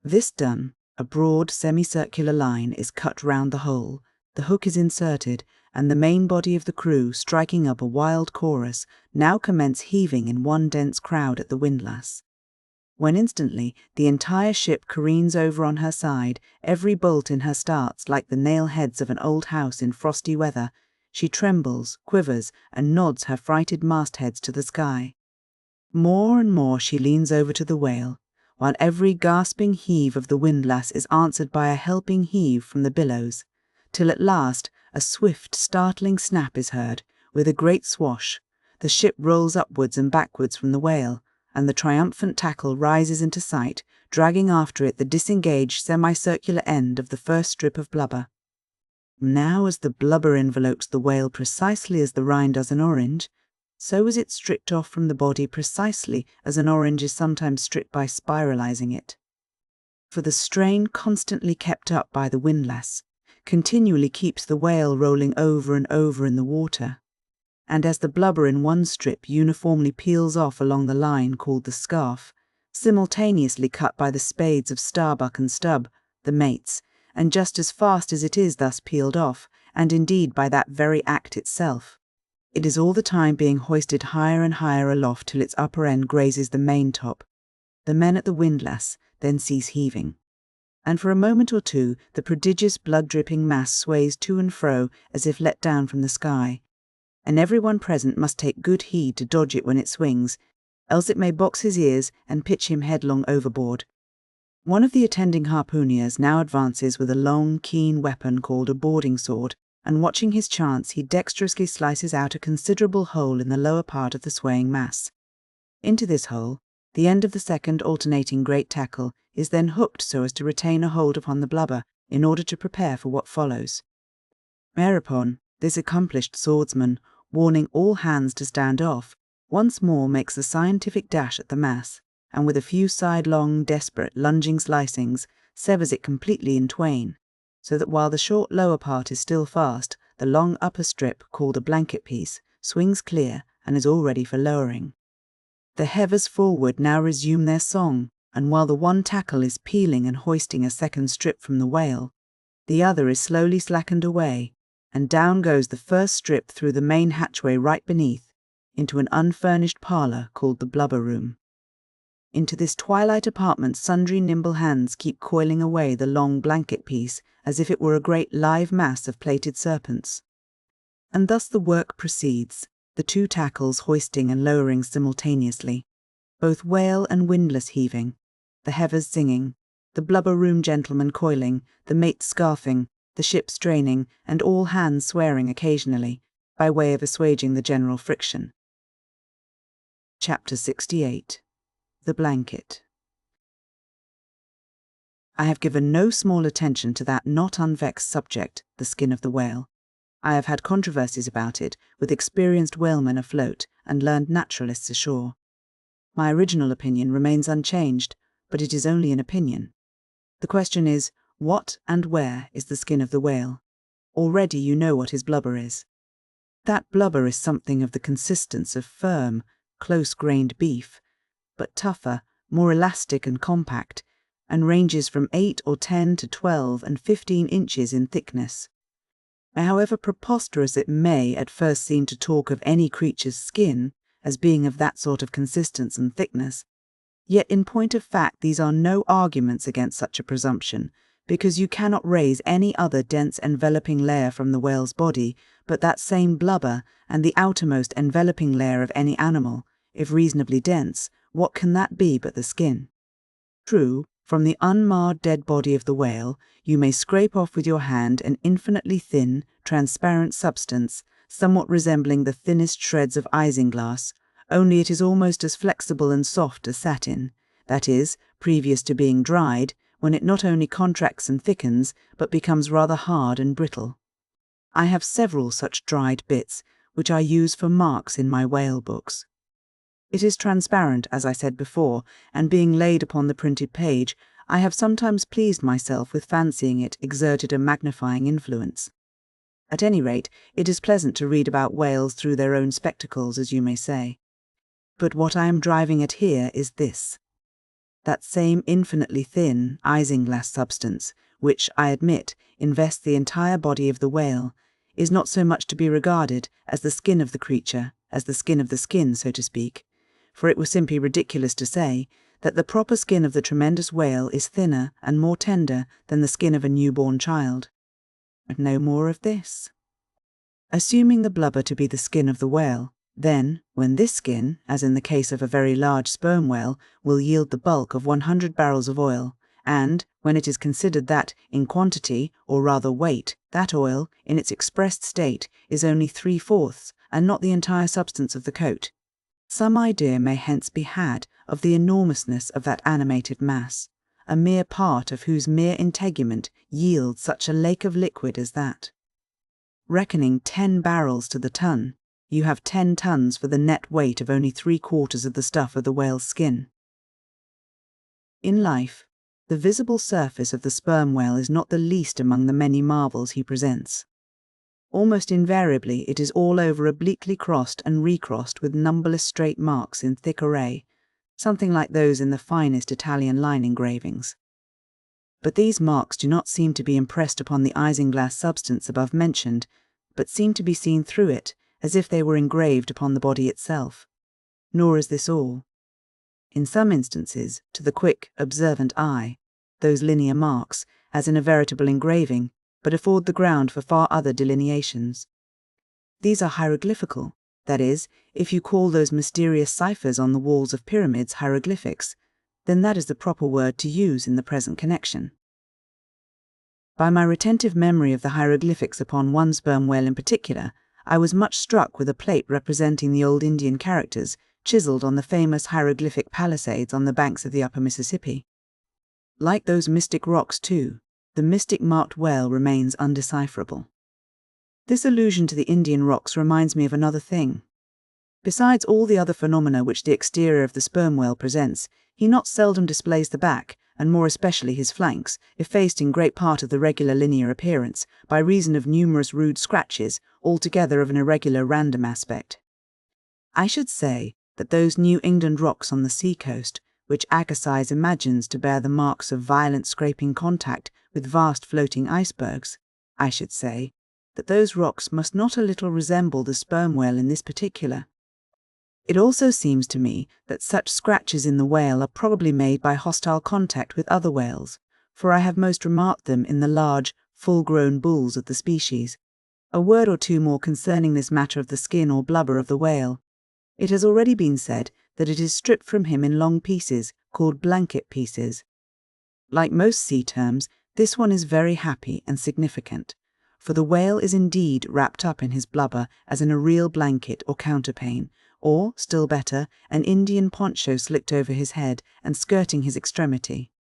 This done, a broad semicircular line is cut round the hole, the hook is inserted, and the main body of the crew, striking up a wild chorus, now commence heaving in one dense crowd at the windlass. When instantly the entire ship careens over on her side, every bolt in her starts like the nail heads of an old house in frosty weather, she trembles, quivers, and nods her frighted mastheads to the sky. More and more she leans over to the whale, while every gasping heave of the windlass is answered by a helping heave from the billows, till at last a swift, startling snap is heard, with a great swash. The ship rolls upwards and backwards from the whale, and the triumphant tackle rises into sight, dragging after it the disengaged semicircular end of the first strip of blubber. Now, as the blubber envelopes the whale precisely as the rind does an orange, so is it stripped off from the body precisely as an orange is sometimes stripped by spiralizing it. For the strain constantly kept up by the windlass continually keeps the whale rolling over and over in the water, and as the blubber in one strip uniformly peels off along the line called the scarf, simultaneously cut by the spades of Starbuck and Stubb, the mates, and just as fast as it is thus peeled off, and indeed by that very act itself, it is all the time being hoisted higher and higher aloft till its upper end grazes the maintop. The men at the windlass then cease heaving, and for a moment or two the prodigious blood-dripping mass sways to and fro as if let down from the sky, and everyone present must take good heed to dodge it when it swings, else it may box his ears and pitch him headlong overboard. One of the attending harpooneers now advances with a long, keen weapon called a boarding sword, and watching his chance he dexterously slices out a considerable hole in the lower part of the swaying mass. Into this hole, the end of the second alternating great tackle is then hooked so as to retain a hold upon the blubber in order to prepare for what follows. Thereupon, this accomplished swordsman, warning all hands to stand off, once more makes a scientific dash at the mass, and with a few sidelong, desperate, lunging slicings, severs it completely in twain, so that while the short lower part is still fast, the long upper strip, called a blanket piece, swings clear and is all ready for lowering. The heavers forward now resume their song, and while the one tackle is peeling and hoisting a second strip from the whale, the other is slowly slackened away, and down goes the first strip through the main hatchway right beneath, into an unfurnished parlour called the blubber room. Into this twilight apartment sundry nimble hands keep coiling away the long blanket piece as if it were a great live mass of plaited serpents. And thus the work proceeds, the two tackles hoisting and lowering simultaneously, both whale and windlass heaving, the heavers singing, the blubber room gentlemen coiling, the mates scarfing, the ship straining, and all hands swearing occasionally, by way of assuaging the general friction. Chapter 68. The Blanket. I have given no small attention to that not unvexed subject, the skin of the whale. I have had controversies about it with experienced whalemen afloat and learned naturalists ashore. My original opinion remains unchanged, but it is only an opinion. The question is, what and where is the skin of the whale? Already you know what his blubber is. That blubber is something of the consistence of firm, close-grained beef, but tougher, more elastic and compact, and ranges from 8 or 10 to 12 and 15 inches in thickness. However preposterous it may at first seem to talk of any creature's skin as being of that sort of consistence and thickness, yet in point of fact these are no arguments against such a presumption, because you cannot raise any other dense enveloping layer from the whale's body but that same blubber, and the outermost enveloping layer of any animal, if reasonably dense, what can that be but the skin? True, from the unmarred dead body of the whale, you may scrape off with your hand an infinitely thin, transparent substance, somewhat resembling the thinnest shreds of isinglass, only it is almost as flexible and soft as satin, that is, previous to being dried, when it not only contracts and thickens, but becomes rather hard and brittle. I have several such dried bits, which I use for marks in my whale books. It is transparent, as I said before, and being laid upon the printed page, I have sometimes pleased myself with fancying it exerted a magnifying influence. At any rate, it is pleasant to read about whales through their own spectacles, as you may say. But what I am driving at here is this. That same infinitely thin, isinglass substance, which, I admit, invests the entire body of the whale, is not so much to be regarded as the skin of the creature, as the skin of the skin, so to speak, for it was simply ridiculous to say that the proper skin of the tremendous whale is thinner and more tender than the skin of a newborn child. And no more of this. Assuming the blubber to be the skin of the whale, then, when this skin, as in the case of a very large sperm whale, will yield the bulk of 100 barrels of oil, and when it is considered that, in quantity, or rather weight, that oil, in its expressed state, is only 3/4, and not the entire substance of the coat, some idea may hence be had of the enormousness of that animated mass, a mere part of whose mere integument yields such a lake of liquid as that. Reckoning 10 barrels to the ton, you have 10 tons for the net weight of only 3/4 of the stuff of the whale's skin. In life, the visible surface of the sperm whale is not the least among the many marvels he presents. Almost invariably it is all over obliquely crossed and recrossed with numberless straight marks in thick array, something like those in the finest Italian line engravings. But these marks do not seem to be impressed upon the isinglass substance above mentioned, but seem to be seen through it, as if they were engraved upon the body itself. Nor is this all. In some instances, to the quick, observant eye, those linear marks, as in a veritable engraving, but afford the ground for far other delineations. These are hieroglyphical, that is, if you call those mysterious ciphers on the walls of pyramids hieroglyphics, then that is the proper word to use in the present connection. By my retentive memory of the hieroglyphics upon one sperm whale in particular, I was much struck with a plate representing the old Indian characters chiseled on the famous hieroglyphic palisades on the banks of the upper Mississippi. Like those mystic rocks, too, the mystic-marked whale remains undecipherable. This allusion to the Indian rocks reminds me of another thing. Besides all the other phenomena which the exterior of the sperm whale presents, he not seldom displays the back, and more especially his flanks, effaced in great part of the regular linear appearance, by reason of numerous rude scratches, altogether of an irregular random aspect. I should say that those New England rocks on the sea-coast, which Agassiz imagines to bear the marks of violent scraping contact with vast floating icebergs, I should say that those rocks must not a little resemble the sperm whale in this particular. It also seems to me that such scratches in the whale are probably made by hostile contact with other whales, for I have most remarked them in the large, full-grown bulls of the species. A word or two more concerning this matter of the skin or blubber of the whale. It has already been said that it is stripped from him in long pieces, called blanket pieces. Like most sea terms, this one is very happy and significant, for the whale is indeed wrapped up in his blubber as in a real blanket or counterpane, or, still better, an Indian poncho slicked over his head and skirting his extremity.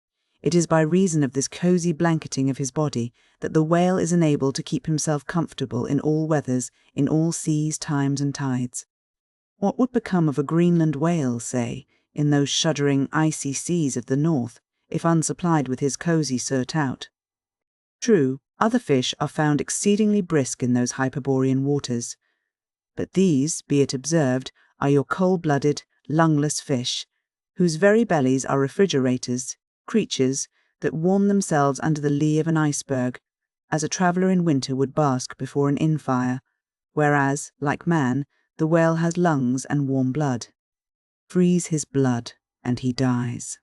It is by reason of this cosy blanketing of his body that the whale is enabled to keep himself comfortable in all weathers, in all seas, times and tides. What would become of a Greenland whale, say, in those shuddering, icy seas of the north, if unsupplied with his cosy surtout? True, other fish are found exceedingly brisk in those Hyperborean waters, but these, be it observed, are your cold-blooded, lungless fish, whose very bellies are refrigerators, creatures that warm themselves under the lee of an iceberg, as a traveller in winter would bask before an inn-fire, whereas, like man, the whale has lungs and warm blood. Freeze his blood, and he dies.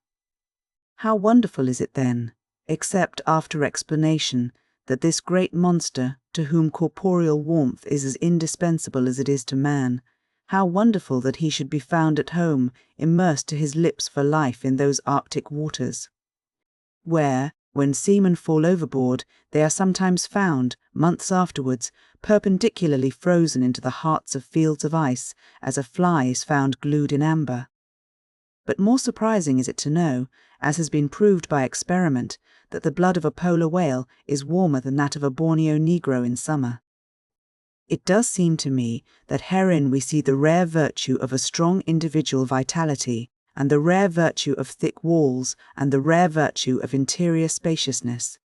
How wonderful is it then, except after explanation, that this great monster, to whom corporeal warmth is as indispensable as it is to man, how wonderful that he should be found at home, immersed to his lips for life in those Arctic waters, where, when seamen fall overboard, they are sometimes found, months afterwards, perpendicularly frozen into the hearts of fields of ice, as a fly is found glued in amber. But more surprising is it to know, as has been proved by experiment, that the blood of a polar whale is warmer than that of a Borneo negro in summer. It does seem to me that herein we see the rare virtue of a strong individual vitality, and the rare virtue of thick walls, and the rare virtue of interior spaciousness.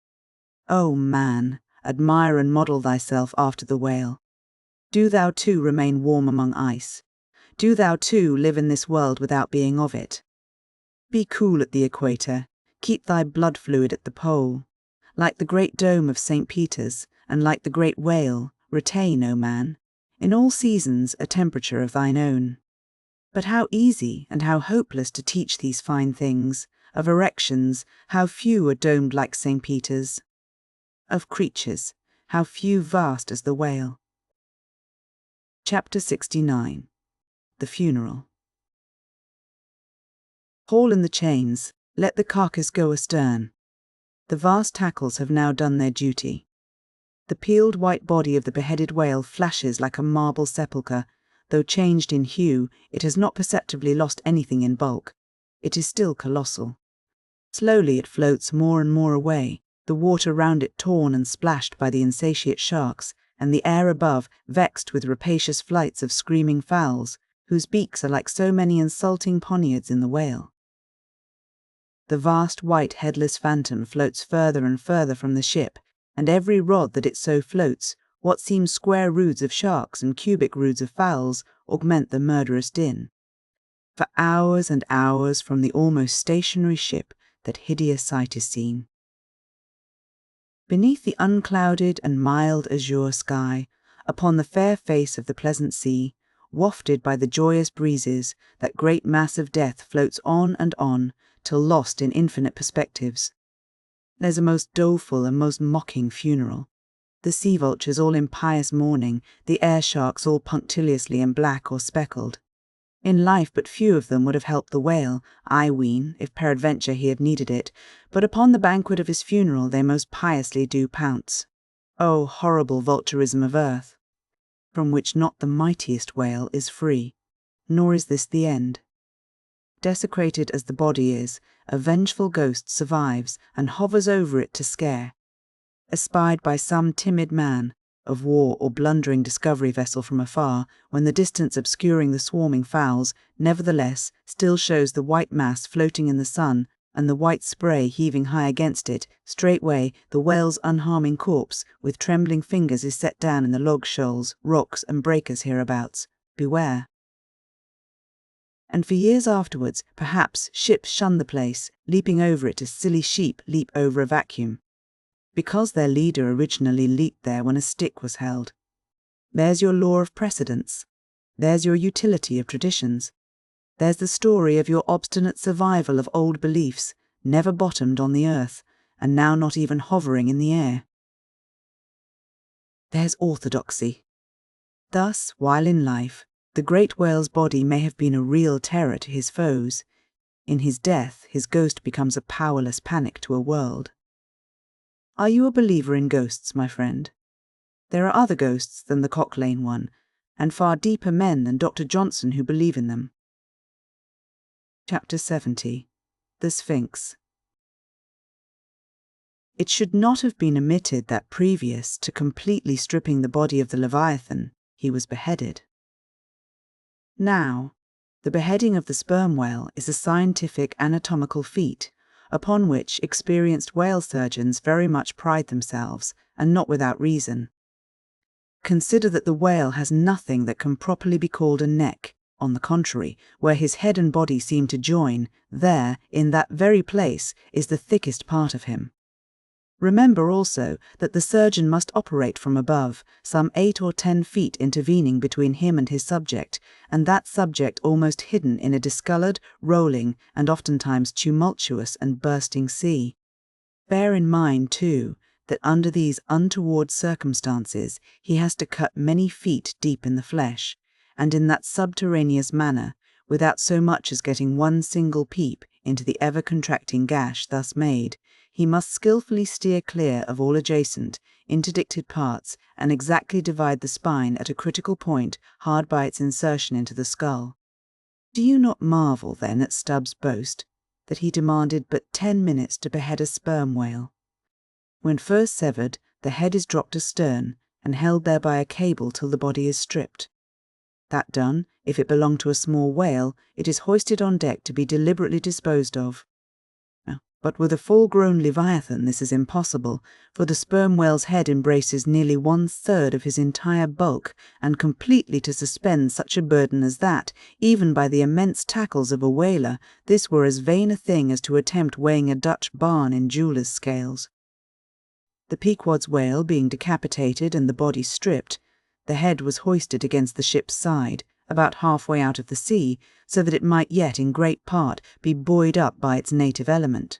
O man, admire and model thyself after the whale. Do thou too remain warm among ice. Do thou too live in this world without being of it. Be cool at the equator, keep thy blood fluid at the pole. Like the great dome of St. Peter's, and like the great whale, retain, O man, in all seasons a temperature of thine own. But how easy and how hopeless to teach these fine things, of erections, how few are domed like St. Peter's. Of creatures, how few vast as the whale. Chapter 69. The Funeral. Haul in the chains, let the carcass go astern. The vast tackles have now done their duty. The peeled white body of the beheaded whale flashes like a marble sepulchre. Though changed in hue, it has not perceptibly lost anything in bulk. It is still colossal. Slowly it floats more and more away, the water round it torn and splashed by the insatiate sharks, and the air above vexed with rapacious flights of screaming fowls, whose beaks are like so many insulting poniards in the whale. The vast white headless phantom floats further and further from the ship, and every rod that it so floats, what seem square roods of sharks and cubic roods of fowls augment the murderous din. For hours and hours from the almost stationary ship that hideous sight is seen. Beneath the unclouded and mild azure sky, upon the fair face of the pleasant sea, wafted by the joyous breezes, that great mass of death floats on and on, till lost in infinite perspectives. There's a most doleful and most mocking funeral. The sea vultures all in pious mourning, the air sharks all punctiliously in black or speckled. In life but few of them would have helped the whale, I ween, if peradventure he had needed it, but upon the banquet of his funeral they most piously do pounce. O horrible vulturism of earth, from which not the mightiest whale is free, nor is this the end. Desecrated as the body is, a vengeful ghost survives and hovers over it to scare. Espied by some timid man, of war or blundering discovery vessel from afar, when the distance obscuring the swarming fowls, nevertheless, still shows the white mass floating in the sun, and the white spray heaving high against it, straightway the whale's unharming corpse, with trembling fingers is set down in the log shoals, rocks, and breakers hereabouts. Beware. And for years afterwards, perhaps, ships shun the place, leaping over it as silly sheep leap over a vacuum, because their leader originally leaped there when a stick was held. There's your law of precedents. There's your utility of traditions. There's the story of your obstinate survival of old beliefs, never bottomed on the earth, and now not even hovering in the air. There's orthodoxy. Thus, while in life, the great whale's body may have been a real terror to his foes, in his death his ghost becomes a powerless panic to a world. Are you a believer in ghosts, my friend? There are other ghosts than the Cock Lane one, and far deeper men than Dr. Johnson who believe in them. Chapter 70. The Sphinx. It should not have been omitted that previous to completely stripping the body of the Leviathan, he was beheaded. Now, the beheading of the sperm whale is a scientific anatomical feat, upon which experienced whale surgeons very much pride themselves, and not without reason. Consider that the whale has nothing that can properly be called a neck. On the contrary, where his head and body seem to join, there, in that very place, is the thickest part of him. Remember also that the surgeon must operate from above, some 8 or 10 feet intervening between him and his subject, and that subject almost hidden in a discoloured, rolling, and oftentimes tumultuous and bursting sea. Bear in mind, too, that under these untoward circumstances he has to cut many feet deep in the flesh, and in that subterraneous manner, without so much as getting one single peep into the ever-contracting gash thus made, he must skilfully steer clear of all adjacent, interdicted parts, and exactly divide the spine at a critical point hard by its insertion into the skull. Do you not marvel, then, at Stubbs' boast, that he demanded but 10 minutes to behead a sperm whale? When first severed, the head is dropped astern, and held there by a cable till the body is stripped. That done, if it belong to a small whale, it is hoisted on deck to be deliberately disposed of. But with a full-grown Leviathan this is impossible, for the sperm whale's head embraces nearly 1/3 of his entire bulk, and completely to suspend such a burden as that, even by the immense tackles of a whaler, this were as vain a thing as to attempt weighing a Dutch barn in jewellers' scales. The Pequod's whale being decapitated and the body stripped, the head was hoisted against the ship's side, about halfway out of the sea, so that it might yet in great part be buoyed up by its native element.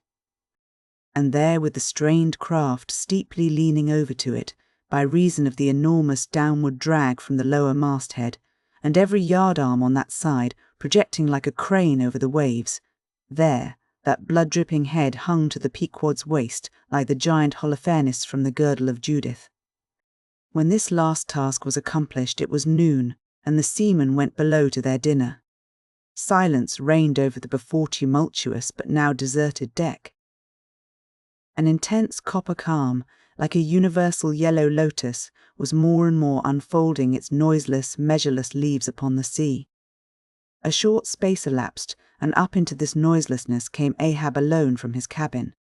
And there, with the strained craft steeply leaning over to it, by reason of the enormous downward drag from the lower masthead, and every yardarm on that side projecting like a crane over the waves. There, that blood-dripping head hung to the Pequod's waist like the giant Holofernes from the girdle of Judith. When this last task was accomplished, it was noon, and the seamen went below to their dinner. Silence reigned over the before tumultuous but now deserted deck. An intense copper calm, like a universal yellow lotus, was more and more unfolding its noiseless, measureless leaves upon the sea. A short space elapsed, and up into this noiselessness came Ahab alone from his cabin.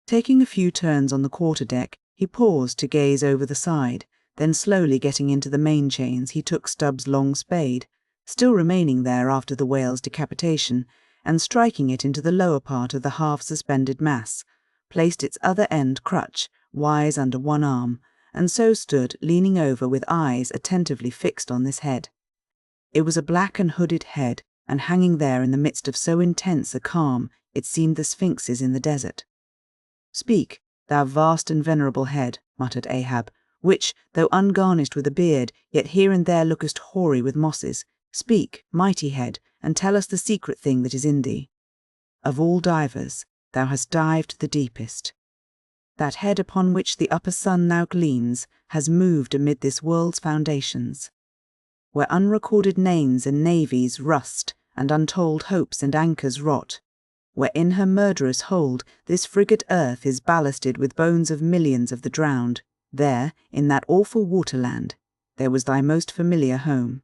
Taking a few turns on the quarter-deck, he paused to gaze over the side, then slowly getting into the main chains, he took Stubbs' long spade, still remaining there after the whale's decapitation, and striking it into the lower part of the half-suspended mass, placed its other end crutch wise under one arm, and so stood leaning over with eyes attentively fixed on this head. It was a black and hooded head, and hanging there in the midst of so intense a calm, it seemed the sphinxes in the desert. "Speak, thou vast and venerable head," muttered Ahab, "which, though ungarnished with a beard, yet here and there lookest hoary with mosses. Speak, mighty head, and tell us the secret thing that is in thee. Of all divers, thou hast dived the deepest. That head upon which the upper sun now gleams has moved amid this world's foundations, where unrecorded names and navies rust, and untold hopes and anchors rot, where in her murderous hold this frigate earth is ballasted with bones of millions of the drowned. There, in that awful waterland, there was thy most familiar home.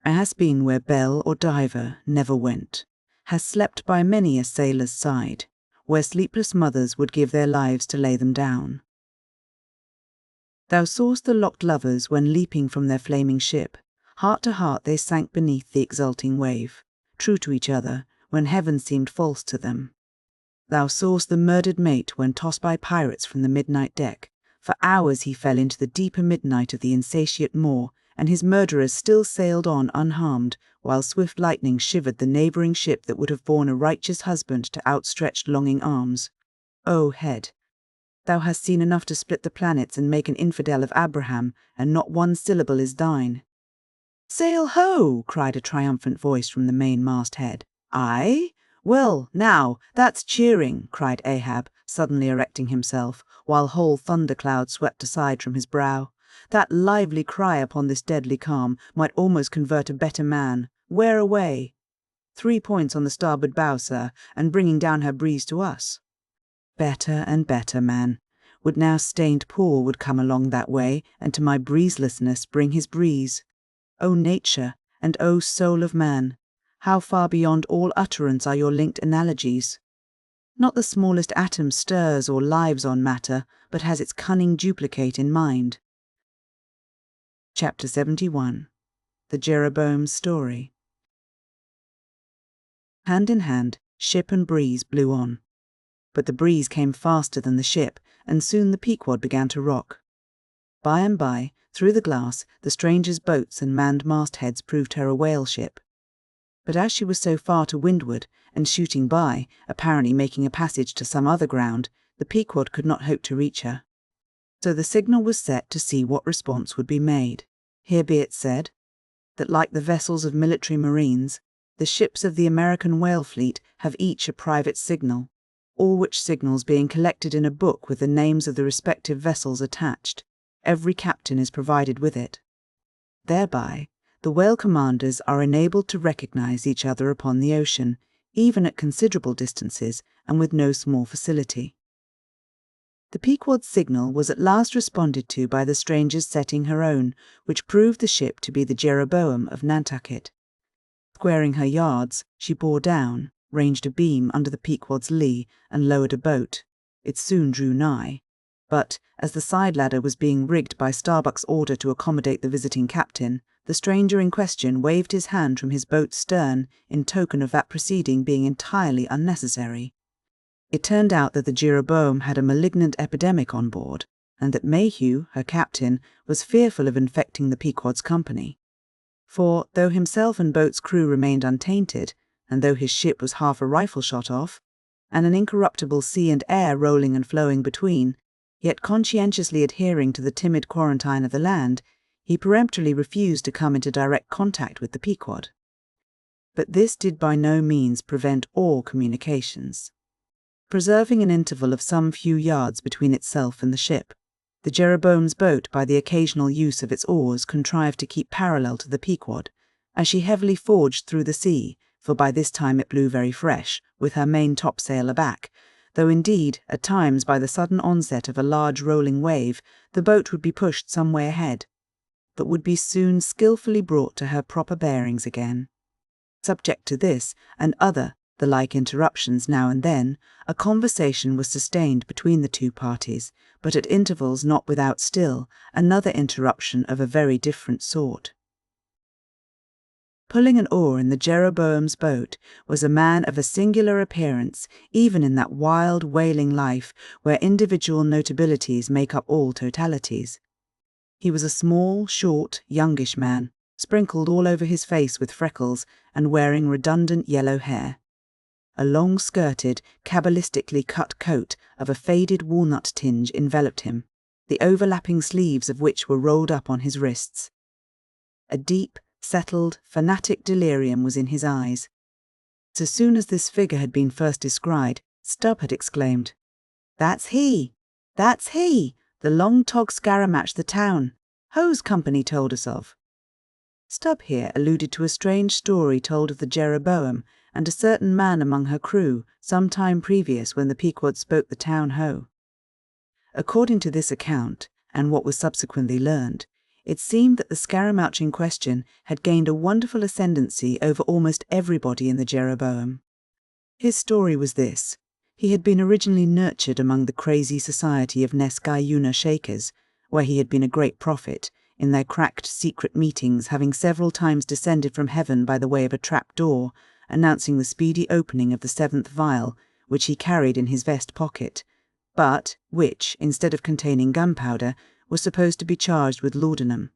Hast been where belle or diver never went, hast slept by many a sailor's side, where sleepless mothers would give their lives to lay them down. Thou saw'st the locked lovers when leaping from their flaming ship, heart to heart they sank beneath the exulting wave, true to each other, when heaven seemed false to them. Thou saw'st the murdered mate when tossed by pirates from the midnight deck. For hours he fell into the deeper midnight of the insatiate moor, and his murderers still sailed on unharmed, while swift lightning shivered the neighbouring ship that would have borne a righteous husband to outstretched longing arms. O head, thou hast seen enough to split the planets and make an infidel of Abraham, and not one syllable is thine. "Sail ho!" cried a triumphant voice from the main masthead. "Aye? Well, now, that's cheering," cried Ahab, suddenly erecting himself, while whole thunderclouds swept aside from his brow. "That lively cry upon this deadly calm might almost convert a better man. Where away?" "3 points on the starboard bow, sir, and bringing down her breeze to us." "Better and better, man. Would now stained Paul would come along that way, and to my breezelessness bring his breeze. O nature, and O soul of man, how far beyond all utterance are your linked analogies! Not the smallest atom stirs or lives on matter, but has its cunning duplicate in mind. Chapter 71. The Jeroboam's Story. Hand in hand, ship and breeze blew on. But the breeze came faster than the ship, and soon the Pequod began to rock. By and by, through the glass, the stranger's boats and manned mastheads proved her a whale ship. But as she was so far to windward, and shooting by, apparently making a passage to some other ground, the Pequod could not hope to reach her. So the signal was set to see what response would be made. Here be it said, that like the vessels of military marines, the ships of the American whale fleet have each a private signal, all which signals being collected in a book with the names of the respective vessels attached, every captain is provided with it. Thereby, the whale commanders are enabled to recognize each other upon the ocean, even at considerable distances and with no small facility. The Pequod's signal was at last responded to by the stranger's setting her own, which proved the ship to be the Jeroboam of Nantucket. Squaring her yards, she bore down, ranged a beam under the Pequod's lee, and lowered a boat. It soon drew nigh. But, as the side ladder was being rigged by Starbuck's order to accommodate the visiting captain, the stranger in question waved his hand from his boat's stern in token of that proceeding being entirely unnecessary. It turned out that the Jeroboam had a malignant epidemic on board, and that Mayhew, her captain, was fearful of infecting the Pequod's company. For, though himself and boat's crew remained untainted, and though his ship was half a rifle shot off, and an incorruptible sea and air rolling and flowing between, Yet conscientiously adhering to the timid quarantine of the land, he peremptorily refused to come into direct contact with the Pequod. But this did by no means prevent all communications. Preserving an interval of some few yards between itself and the ship, the Jeroboam's boat, by the occasional use of its oars, contrived to keep parallel to the Pequod, as she heavily forged through the sea, for by this time it blew very fresh, with her main topsail aback, though indeed, at times by the sudden onset of a large rolling wave, the boat would be pushed some way ahead, but would be soon skilfully brought to her proper bearings again. Subject to this, and other, the like interruptions now and then, a conversation was sustained between the two parties, but at intervals not without still another interruption of a very different sort. Pulling an oar in the Jeroboam's boat was a man of a singular appearance, even in that wild, whaling life where individual notabilities make up all totalities. He was a small, short, youngish man, sprinkled all over his face with freckles and wearing redundant yellow hair. A long-skirted, cabalistically cut coat of a faded walnut tinge enveloped him, the overlapping sleeves of which were rolled up on his wrists. A deep, settled, fanatic delirium was in his eyes. So soon as this figure had been first descried, Stubb had exclaimed, "That's he! That's he! The long-togged scaramouch the town, Ho's company told us of." Stubb here alluded to a strange story told of the Jeroboam and a certain man among her crew some time previous when the Pequod spoke the town Ho. According to this account, and what was subsequently learned, it seemed that the scaramouch in question had gained a wonderful ascendancy over almost everybody in the Jeroboam. His story was this. He had been originally nurtured among the crazy society of Neskayuna Shakers, where he had been a great prophet, in their cracked secret meetings, having several times descended from heaven by the way of a trap door, announcing the speedy opening of the 7th vial, which he carried in his vest pocket, but which, instead of containing gunpowder, was supposed to be charged with laudanum.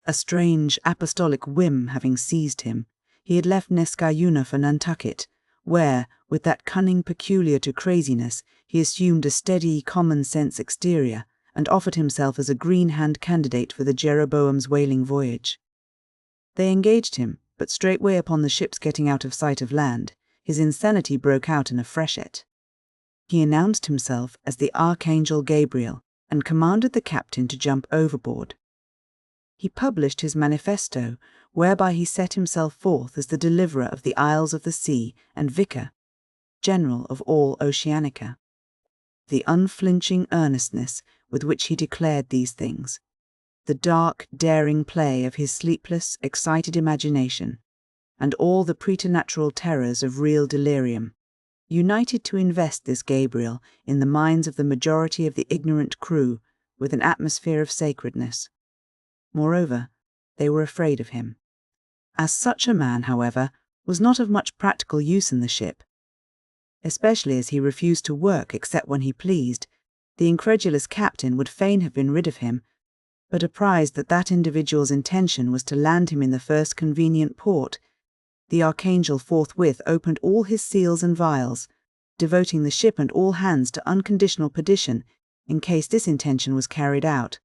A strange apostolic whim having seized him, he had left Neskayuna for Nantucket, where, with that cunning peculiar to craziness, he assumed a steady, common-sense exterior, and offered himself as a green-hand candidate for the Jeroboam's whaling voyage. They engaged him, but straightway upon the ship's getting out of sight of land, his insanity broke out in a freshet. He announced himself as the Archangel Gabriel, and commanded the captain to jump overboard. He published his manifesto, whereby he set himself forth as the deliverer of the Isles of the Sea and vicar, general of all Oceanica. The unflinching earnestness with which he declared these things, the dark, daring play of his sleepless, excited imagination, and all the preternatural terrors of real delirium, united to invest this Gabriel in the minds of the majority of the ignorant crew with an atmosphere of sacredness. Moreover, they were afraid of him. As such a man, however, was not of much practical use in the ship. Especially as he refused to work except when he pleased, the incredulous captain would fain have been rid of him, but apprised that that individual's intention was to land him in the first convenient port, the Archangel forthwith opened all his seals and vials, devoting the ship and all hands to unconditional perdition in case this intention was carried out.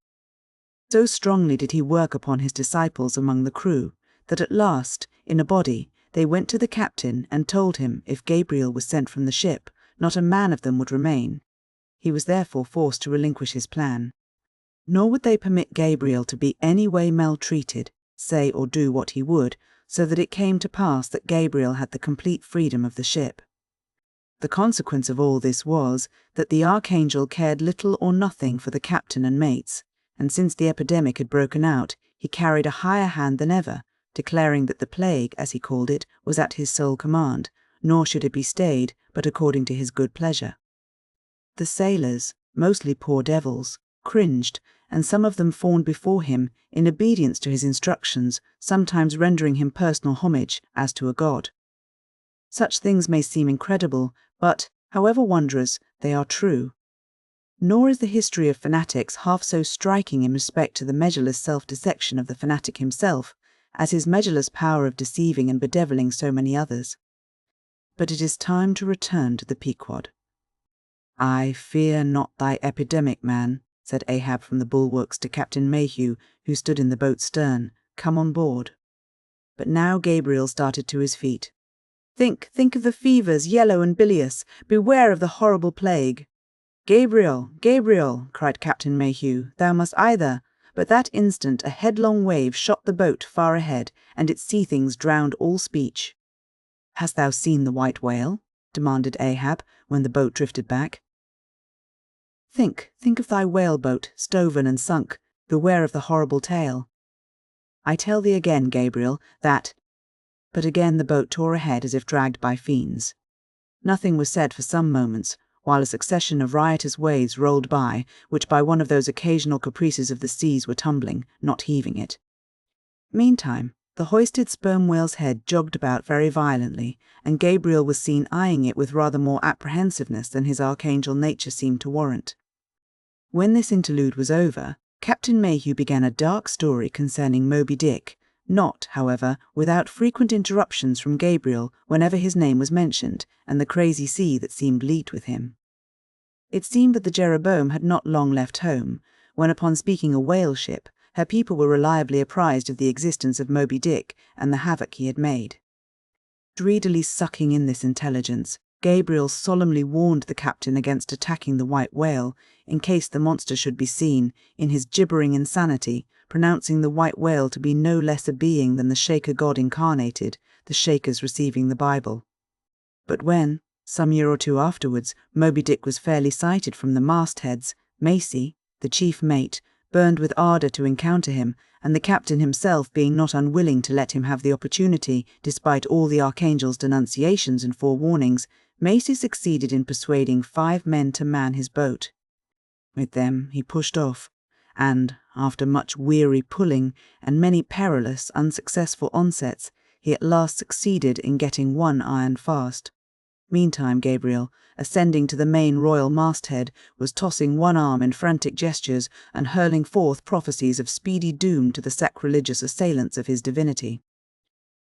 So strongly did he work upon his disciples among the crew, that at last, in a body, they went to the captain and told him if Gabriel was sent from the ship, not a man of them would remain. He was therefore forced to relinquish his plan. Nor would they permit Gabriel to be any way maltreated, say or do what he would, so that it came to pass that Gabriel had the complete freedom of the ship. The consequence of all this was that the Archangel cared little or nothing for the captain and mates, and since the epidemic had broken out, he carried a higher hand than ever, declaring that the plague, as he called it, was at his sole command, nor should it be stayed but according to his good pleasure. The sailors, mostly poor devils, cringed, and some of them fawned before him in obedience to his instructions, sometimes rendering him personal homage as to a god. Such things may seem incredible, but, however wondrous, they are true. Nor is the history of fanatics half so striking in respect to the measureless self-deception of the fanatic himself, as his measureless power of deceiving and bedeviling so many others. But it is time to return to the Pequod. "I fear not thy epidemic, man," said Ahab from the bulwarks to Captain Mayhew, who stood in the boat's stern. "Come on board." But now Gabriel started to his feet. Think of the fevers, yellow and bilious. Beware of the horrible plague." "Gabriel, Gabriel," cried Captain Mayhew, "thou must either—" But that instant a headlong wave shot the boat far ahead, and its seethings drowned all speech. "Hast thou seen the white whale?" demanded Ahab, when the boat drifted back. Think of thy whaleboat, stoven and sunk. Beware of the horrible tale." "I tell thee again, Gabriel, that—" But again the boat tore ahead as if dragged by fiends. Nothing was said for some moments, while a succession of riotous waves rolled by, which by one of those occasional caprices of the seas were tumbling, not heaving it. Meantime, the hoisted sperm whale's head jogged about very violently, and Gabriel was seen eyeing it with rather more apprehensiveness than his archangel nature seemed to warrant. When this interlude was over, Captain Mayhew began a dark story concerning Moby Dick, not, however, without frequent interruptions from Gabriel whenever his name was mentioned, and the crazy sea that seemed leagued with him. It seemed that the Jeroboam had not long left home, when upon speaking a whale ship, her people were reliably apprised of the existence of Moby Dick and the havoc he had made. Greedily sucking in this intelligence, Gabriel solemnly warned the captain against attacking the white whale, in case the monster should be seen, in his gibbering insanity, pronouncing the white whale to be no less a being than the Shaker god incarnated, the Shakers receiving the Bible. But when, some year or two afterwards, Moby Dick was fairly sighted from the mastheads, Macy, the chief mate, burned with ardour to encounter him, and the captain himself being not unwilling to let him have the opportunity, despite all the archangel's denunciations and forewarnings, Macy succeeded in persuading 5 men to man his boat. With them he pushed off, and, after much weary pulling and many perilous, unsuccessful onsets, he at last succeeded in getting one iron fast. Meantime Gabriel, ascending to the main royal masthead, was tossing one arm in frantic gestures and hurling forth prophecies of speedy doom to the sacrilegious assailants of his divinity.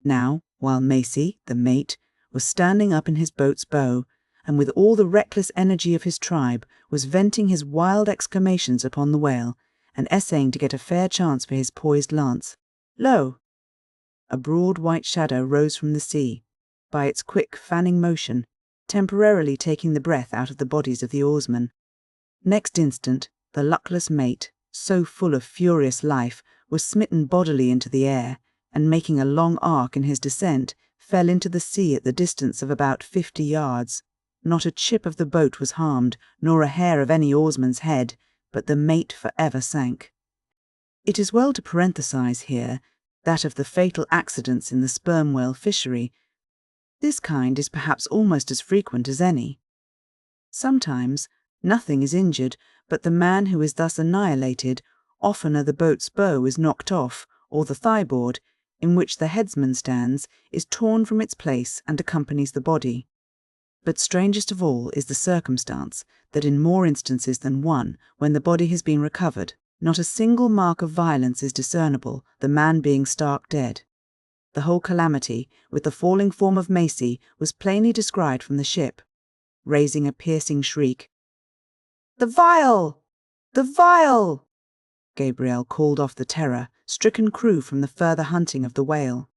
Now, while Macy, the mate, was standing up in his boat's bow, and with all the reckless energy of his tribe was venting his wild exclamations upon the whale, and essaying to get a fair chance for his poised lance, lo! A broad white shadow rose from the sea, by its quick fanning motion, temporarily taking the breath out of the bodies of the oarsmen. Next instant, the luckless mate, so full of furious life, was smitten bodily into the air, and making a long arc in his descent, fell into the sea at the distance of about 50 yards. Not a chip of the boat was harmed, nor a hair of any oarsman's head, but the mate forever sank. It is well to parenthesize here that of the fatal accidents in the sperm whale fishery, this kind is perhaps almost as frequent as any. Sometimes nothing is injured, but the man who is thus annihilated, oftener the boat's bow is knocked off, or the thigh-board, in which the headsman stands, is torn from its place and accompanies the body. But strangest of all is the circumstance that in more instances than one, when the body has been recovered, not a single mark of violence is discernible, the man being stark dead. The whole calamity, with the falling form of Macy, was plainly descried from the ship. Raising a piercing shriek, "The vial! The vial!" Gabriel called off the terror-stricken crew from the further hunting of the whale.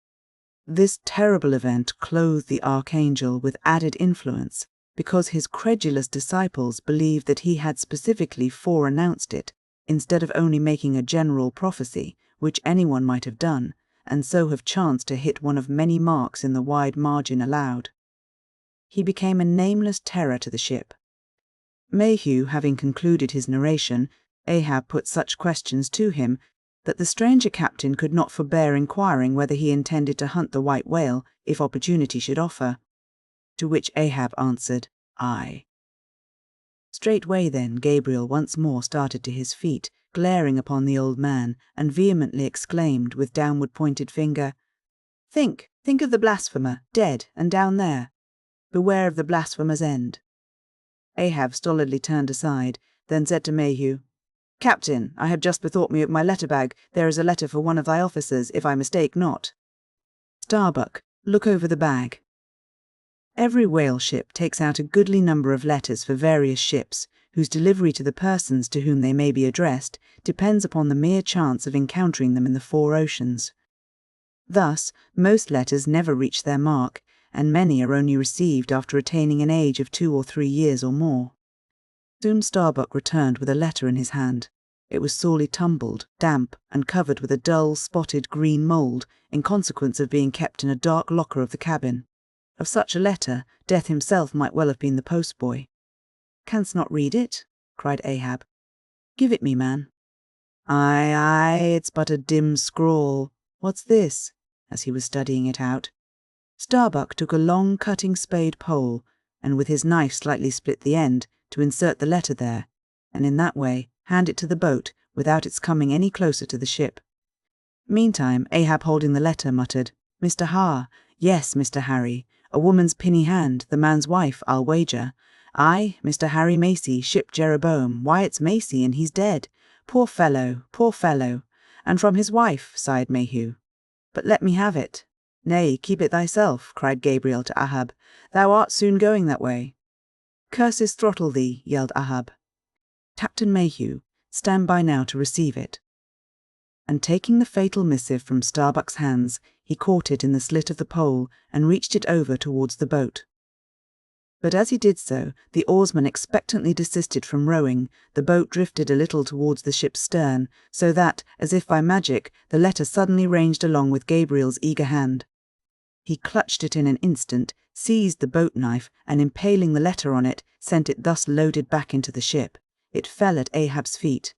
This terrible event clothed the archangel with added influence, because his credulous disciples believed that he had specifically foreannounced it, instead of only making a general prophecy, which anyone might have done, and so have chanced to hit one of many marks in the wide margin allowed. He became a nameless terror to the ship. Mayhew having concluded his narration, Ahab put such questions to him that the stranger captain could not forbear inquiring whether he intended to hunt the white whale if opportunity should offer, to which Ahab answered, "Aye." Straightway then Gabriel once more started to his feet, glaring upon the old man, and vehemently exclaimed with downward pointed finger, Think of the blasphemer, dead and down there. Beware of the blasphemer's end." Ahab stolidly turned aside, then said to Mayhew, "Captain, I have just bethought me of my letter-bag. There is a letter for one of thy officers, if I mistake not." "Starbuck, look over the bag." Every whale ship takes out a goodly number of letters for various ships, whose delivery to the persons to whom they may be addressed depends upon the mere chance of encountering them in the four oceans. Thus, most letters never reach their mark, and many are only received after attaining an age of 2 or 3 years or more. Soon Starbuck returned with a letter in his hand. It was sorely tumbled, damp, and covered with a dull, spotted green mould, in consequence of being kept in a dark locker of the cabin. Of such a letter, Death himself might well have been the postboy. "Canst not read it?" cried Ahab. "Give it me, man." Aye, it's but a dim scrawl. What's this?" as he was studying it out. Starbuck took a long cutting spade pole, and with his knife slightly split the end, to insert the letter there, and in that way hand it to the boat without its coming any closer to the ship. Meantime, Ahab, holding the letter, muttered, "Mr. Har, yes, Mr. Harry, a woman's pinny hand, the man's wife, I'll wager. Aye, Mr. Harry Macy, ship Jeroboam, why it's Macy, and he's dead. Poor fellow, poor fellow. And from his wife," sighed Mayhew. "But let me have it." "Nay, keep it thyself," cried Gabriel to Ahab. "Thou art soon going that way." "Curses throttle thee," yelled Ahab. "Captain Mayhew, stand by now to receive it." And taking the fatal missive from Starbuck's hands, he caught it in the slit of the pole and reached it over towards the boat. But as he did so, the oarsman expectantly desisted from rowing, the boat drifted a little towards the ship's stern, so that, as if by magic, the letter suddenly ranged along with Gabriel's eager hand. He clutched it in an instant, seized the boat knife, and impaling the letter on it, sent it thus loaded back into the ship. It fell at Ahab's feet.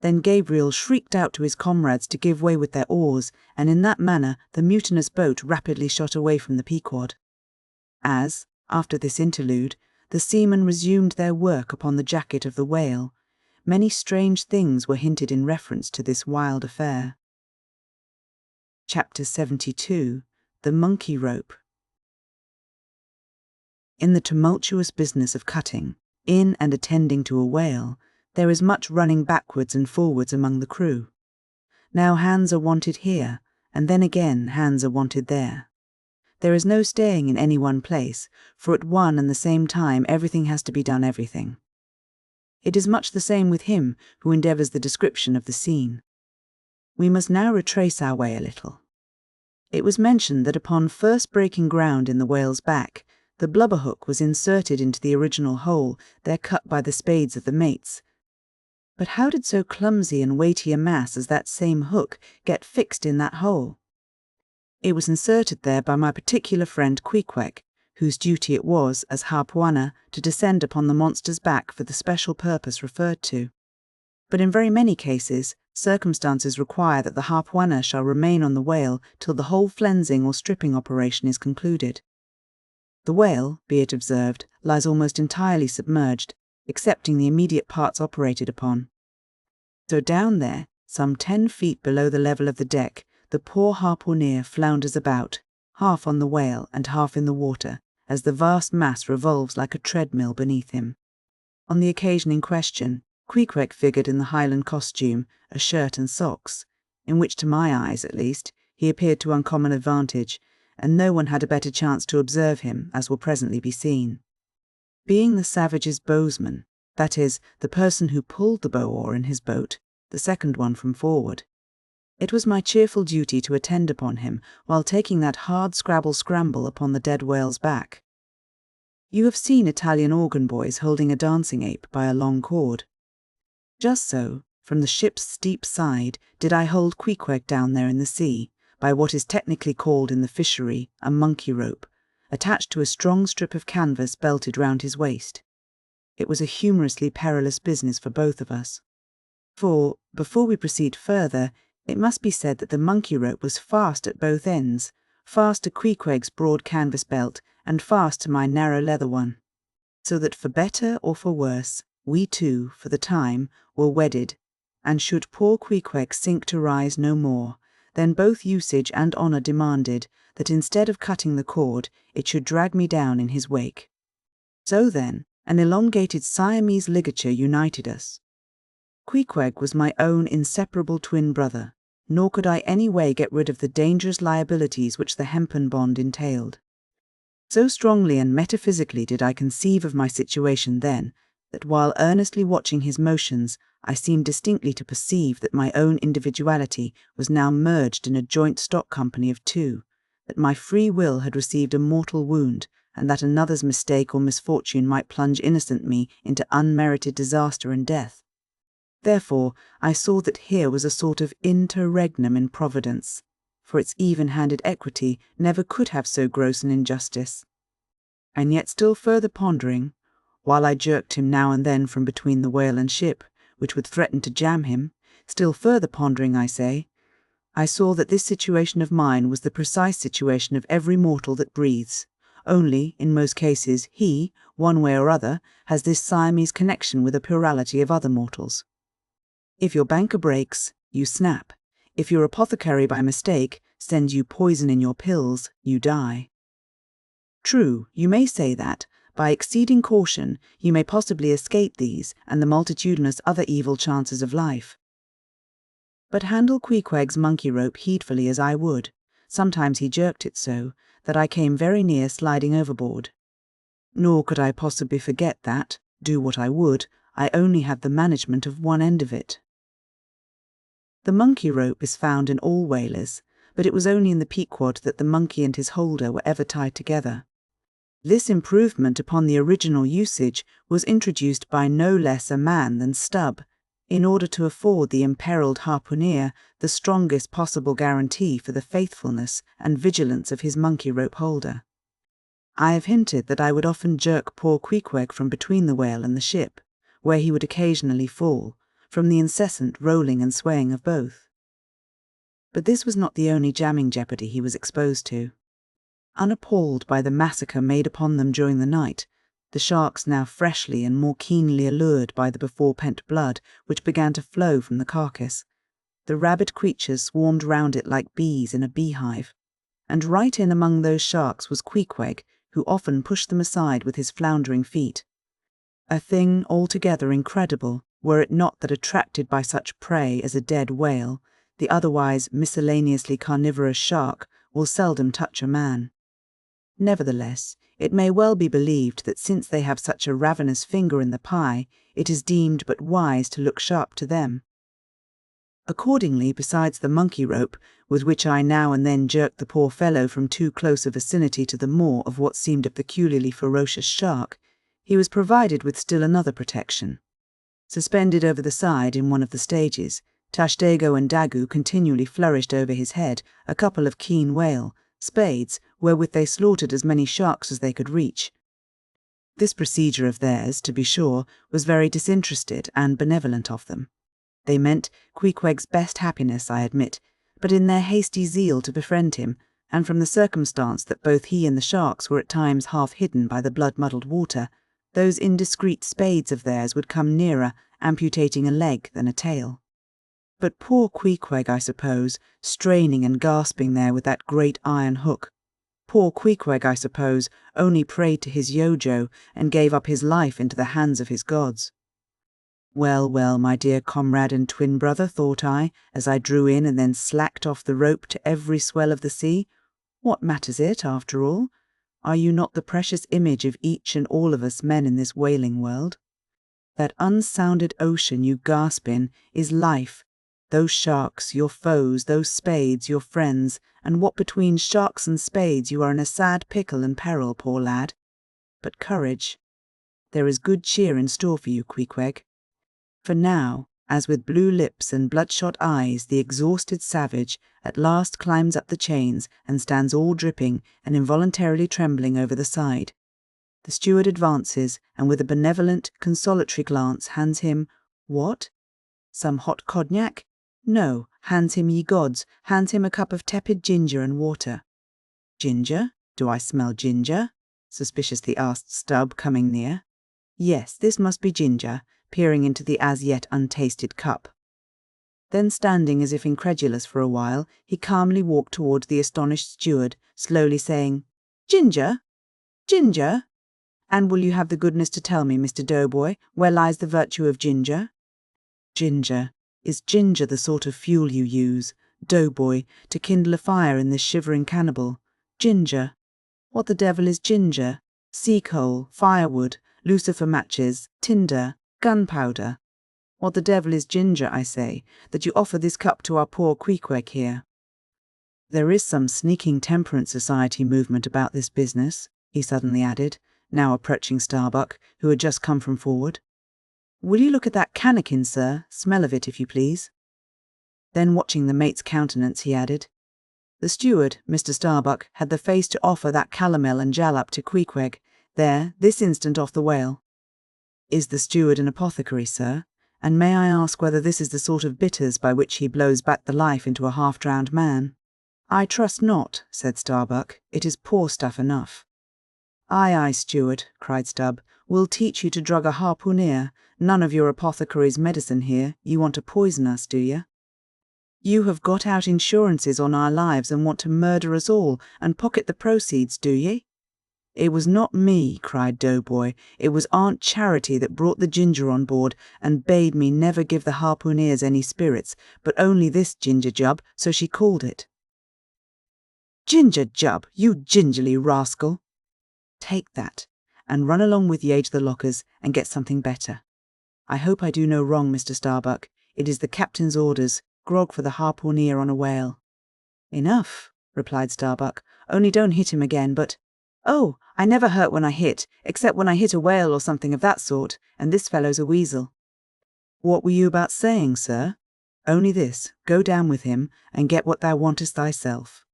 Then Gabriel shrieked out to his comrades to give way with their oars, and in that manner the mutinous boat rapidly shot away from the Pequod. As, after this interlude, the seamen resumed their work upon the jacket of the whale, many strange things were hinted in reference to this wild affair. Chapter 72. The Monkey Rope. In the tumultuous business of cutting, in and attending to a whale, there is much running backwards and forwards among the crew. Now hands are wanted here, and then again hands are wanted there. There is no staying in any one place, for at one and the same time everything has to be done everything. It is much the same with him who endeavours the description of the scene. We must now retrace our way a little. It was mentioned that upon first breaking ground in the whale's back, the blubber hook was inserted into the original hole there cut by the spades of the mates. But how did so clumsy and weighty a mass as that same hook get fixed in that hole? It was inserted there by my particular friend Queequeg, whose duty it was, as harpooneer, to descend upon the monster's back for the special purpose referred to. But in very many cases, circumstances require that the harpooneer shall remain on the whale till the whole flensing or stripping operation is concluded. The whale, be it observed, lies almost entirely submerged, excepting the immediate parts operated upon. So down there, some 10 feet below the level of the deck, the poor harpooneer flounders about, half on the whale and half in the water, as the vast mass revolves like a treadmill beneath him. On the occasion in question, Queequeg figured in the Highland costume, a shirt and socks, in which to my eyes, at least, he appeared to uncommon advantage, and no one had a better chance to observe him, as will presently be seen. Being the savage's bowsman, that is, the person who pulled the bow-oar in his boat, the second one from forward, it was my cheerful duty to attend upon him while taking that hard scrabble-scramble upon the dead whale's back. You have seen Italian organ boys holding a dancing ape by a long cord. Just so, from the ship's steep side, did I hold Queequeg down there in the sea, by what is technically called in the fishery a monkey rope, attached to a strong strip of canvas belted round his waist. It was a humorously perilous business for both of us. For, before we proceed further, it must be said that the monkey rope was fast at both ends, fast to Queequeg's broad canvas belt, and fast to my narrow leather one. So that for better or for worse, we two, for the time, were wedded, and should poor Queequeg sink to rise no more, then both usage and honour demanded that instead of cutting the cord, it should drag me down in his wake. So then, an elongated Siamese ligature united us. Queequeg was my own inseparable twin brother, nor could I any way get rid of the dangerous liabilities which the hempen bond entailed. So strongly and metaphysically did I conceive of my situation then, that while earnestly watching his motions, I seemed distinctly to perceive that my own individuality was now merged in a joint stock company of two, that my free will had received a mortal wound, and that another's mistake or misfortune might plunge innocent me into unmerited disaster and death. Therefore, I saw that here was a sort of interregnum in Providence, for its even-handed equity never could have so gross an injustice. And yet still further pondering, while I jerked him now and then from between the whale and ship, which would threaten to jam him, still further pondering, I say, I saw that this situation of mine was the precise situation of every mortal that breathes. Only, in most cases, he, one way or other, has this Siamese connection with a plurality of other mortals. If your banker breaks, you snap. If your apothecary by mistake sends you poison in your pills, you die. True, you may say that, by exceeding caution, you may possibly escape these and the multitudinous other evil chances of life. But handle Queequeg's monkey rope heedfully as I would, sometimes he jerked it so that I came very near sliding overboard. Nor could I possibly forget that, do what I would, I only had the management of one end of it. The monkey rope is found in all whalers, but it was only in the Pequod that the monkey and his holder were ever tied together. This improvement upon the original usage was introduced by no less a man than Stubb, in order to afford the imperilled harpooneer the strongest possible guarantee for the faithfulness and vigilance of his monkey rope holder. I have hinted that I would often jerk poor Queequeg from between the whale and the ship, where he would occasionally fall, from the incessant rolling and swaying of both. But this was not the only jamming jeopardy he was exposed to. Unappalled by the massacre made upon them during the night, the sharks now freshly and more keenly allured by the before-pent blood which began to flow from the carcass, the rabid creatures swarmed round it like bees in a beehive, and right in among those sharks was Queequeg, who often pushed them aside with his floundering feet. A thing altogether incredible, were it not that attracted by such prey as a dead whale, the otherwise miscellaneously carnivorous shark will seldom touch a man. Nevertheless, it may well be believed that since they have such a ravenous finger in the pie, it is deemed but wise to look sharp to them. Accordingly, besides the monkey rope, with which I now and then jerked the poor fellow from too close a vicinity to the maw of what seemed a peculiarly ferocious shark, he was provided with still another protection. Suspended over the side in one of the stages, Tashtego and Dagu continually flourished over his head a couple of keen whale spades, wherewith they slaughtered as many sharks as they could reach. This procedure of theirs, to be sure, was very disinterested and benevolent of them. They meant Queequeg's best happiness, I admit, but in their hasty zeal to befriend him, and from the circumstance that both he and the sharks were at times half hidden by the blood-muddled water, those indiscreet spades of theirs would come nearer amputating a leg than a tail. But poor Queequeg, I suppose, straining and gasping there with that great iron hook. Poor Queequeg, I suppose, only prayed to his Yojo and gave up his life into the hands of his gods. Well, well, my dear comrade and twin brother, thought I, as I drew in and then slacked off the rope to every swell of the sea, what matters it, after all? Are you not the precious image of each and all of us men in this whaling world? That unsounded ocean you gasp in is life. Those sharks, your foes, those spades, your friends, and what between sharks and spades you are in a sad pickle and peril, poor lad. But courage. There is good cheer in store for you, Queequeg. For now, as with blue lips and bloodshot eyes the exhausted savage at last climbs up the chains and stands all dripping and involuntarily trembling over the side, the steward advances and with a benevolent, consolatory glance hands him, what? Some hot cognac? No, hands him, ye gods, hands him a cup of tepid ginger and water. Ginger? Do I smell ginger? Suspiciously asked Stubb, coming near. Yes, this must be ginger, peering into the as yet untasted cup. Then standing as if incredulous for a while, he calmly walked towards the astonished steward, slowly saying, Ginger? Ginger? And will you have the goodness to tell me, Mr. Doughboy, where lies the virtue of ginger? Ginger. Is ginger the sort of fuel you use, Doughboy, to kindle a fire in this shivering cannibal? Ginger. What the devil is ginger? Sea coal, firewood, lucifer matches, tinder, gunpowder. What the devil is ginger, I say, that you offer this cup to our poor Queequeg here? There is some sneaking temperance society movement about this business, he suddenly added, now approaching Starbuck, who had just come from forward. Will you look at that cannikin, sir? Smell of it, if you please. Then, watching the mate's countenance, he added, The steward, Mr. Starbuck, had the face to offer that calomel and jalap to Queequeg, there, this instant off the whale. Is the steward an apothecary, sir? And may I ask whether this is the sort of bitters by which he blows back the life into a half-drowned man? I trust not, said Starbuck. It is poor stuff enough. Aye, aye, steward, cried Stubb. We'll teach you to drug a harpooneer. None of your apothecary's medicine here. You want to poison us, do you? You have got out insurances on our lives and want to murder us all and pocket the proceeds, do ye? It was not me, cried Doughboy. It was Aunt Charity that brought the ginger on board and bade me never give the harpooneers any spirits, but only this ginger jub, so she called it. Ginger jub, you gingerly rascal! Take that, and run along with ye to the lockers and get something better. I hope I do no wrong, Mr. Starbuck. It is the captain's orders, grog for the harpooneer on a whale. Enough, replied Starbuck, only don't hit him again, but... Oh, I never hurt when I hit, except when I hit a whale or something of that sort, and this fellow's a weasel. What were you about saying, sir? Only this, go down with him, and get what thou wantest thyself.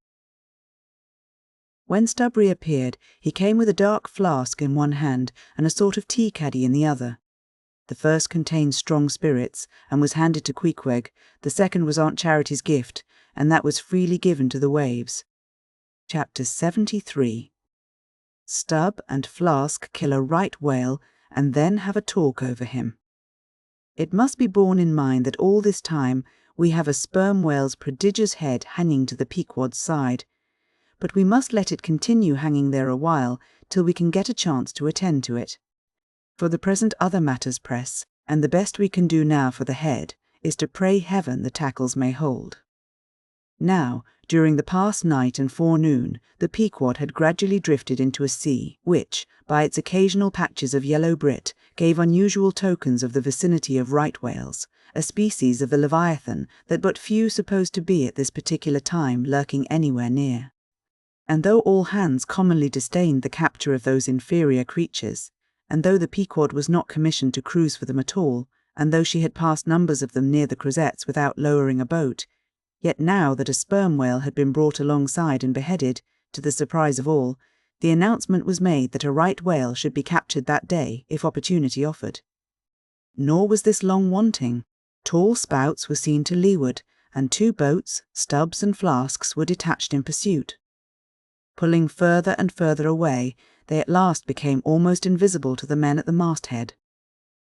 When Stubb reappeared, he came with a dark flask in one hand and a sort of tea-caddy in the other. The first contained strong spirits, and was handed to Queequeg. The second was Aunt Charity's gift, and that was freely given to the waves. Chapter 73. Stubb and Flask kill a right whale, and then have a talk over him. It must be borne in mind that all this time we have a sperm whale's prodigious head hanging to the Pequod's side, but we must let it continue hanging there a while till we can get a chance to attend to it. For the present other matters press, and the best we can do now for the head is to pray heaven the tackles may hold. Now, during the past night and forenoon, the Pequod had gradually drifted into a sea which, by its occasional patches of yellow brit, gave unusual tokens of the vicinity of right whales, a species of the leviathan that but few supposed to be at this particular time lurking anywhere near. And though all hands commonly disdained the capture of those inferior creatures, and though the Pequod was not commissioned to cruise for them at all, and though she had passed numbers of them near the crozettes without lowering a boat, yet now that a sperm whale had been brought alongside and beheaded, to the surprise of all, the announcement was made that a right whale should be captured that day if opportunity offered. Nor was this long wanting. Tall spouts were seen to leeward, and 2 boats, Stubbs and Flasks, were detached in pursuit. Pulling further and further away, they at last became almost invisible to the men at the masthead.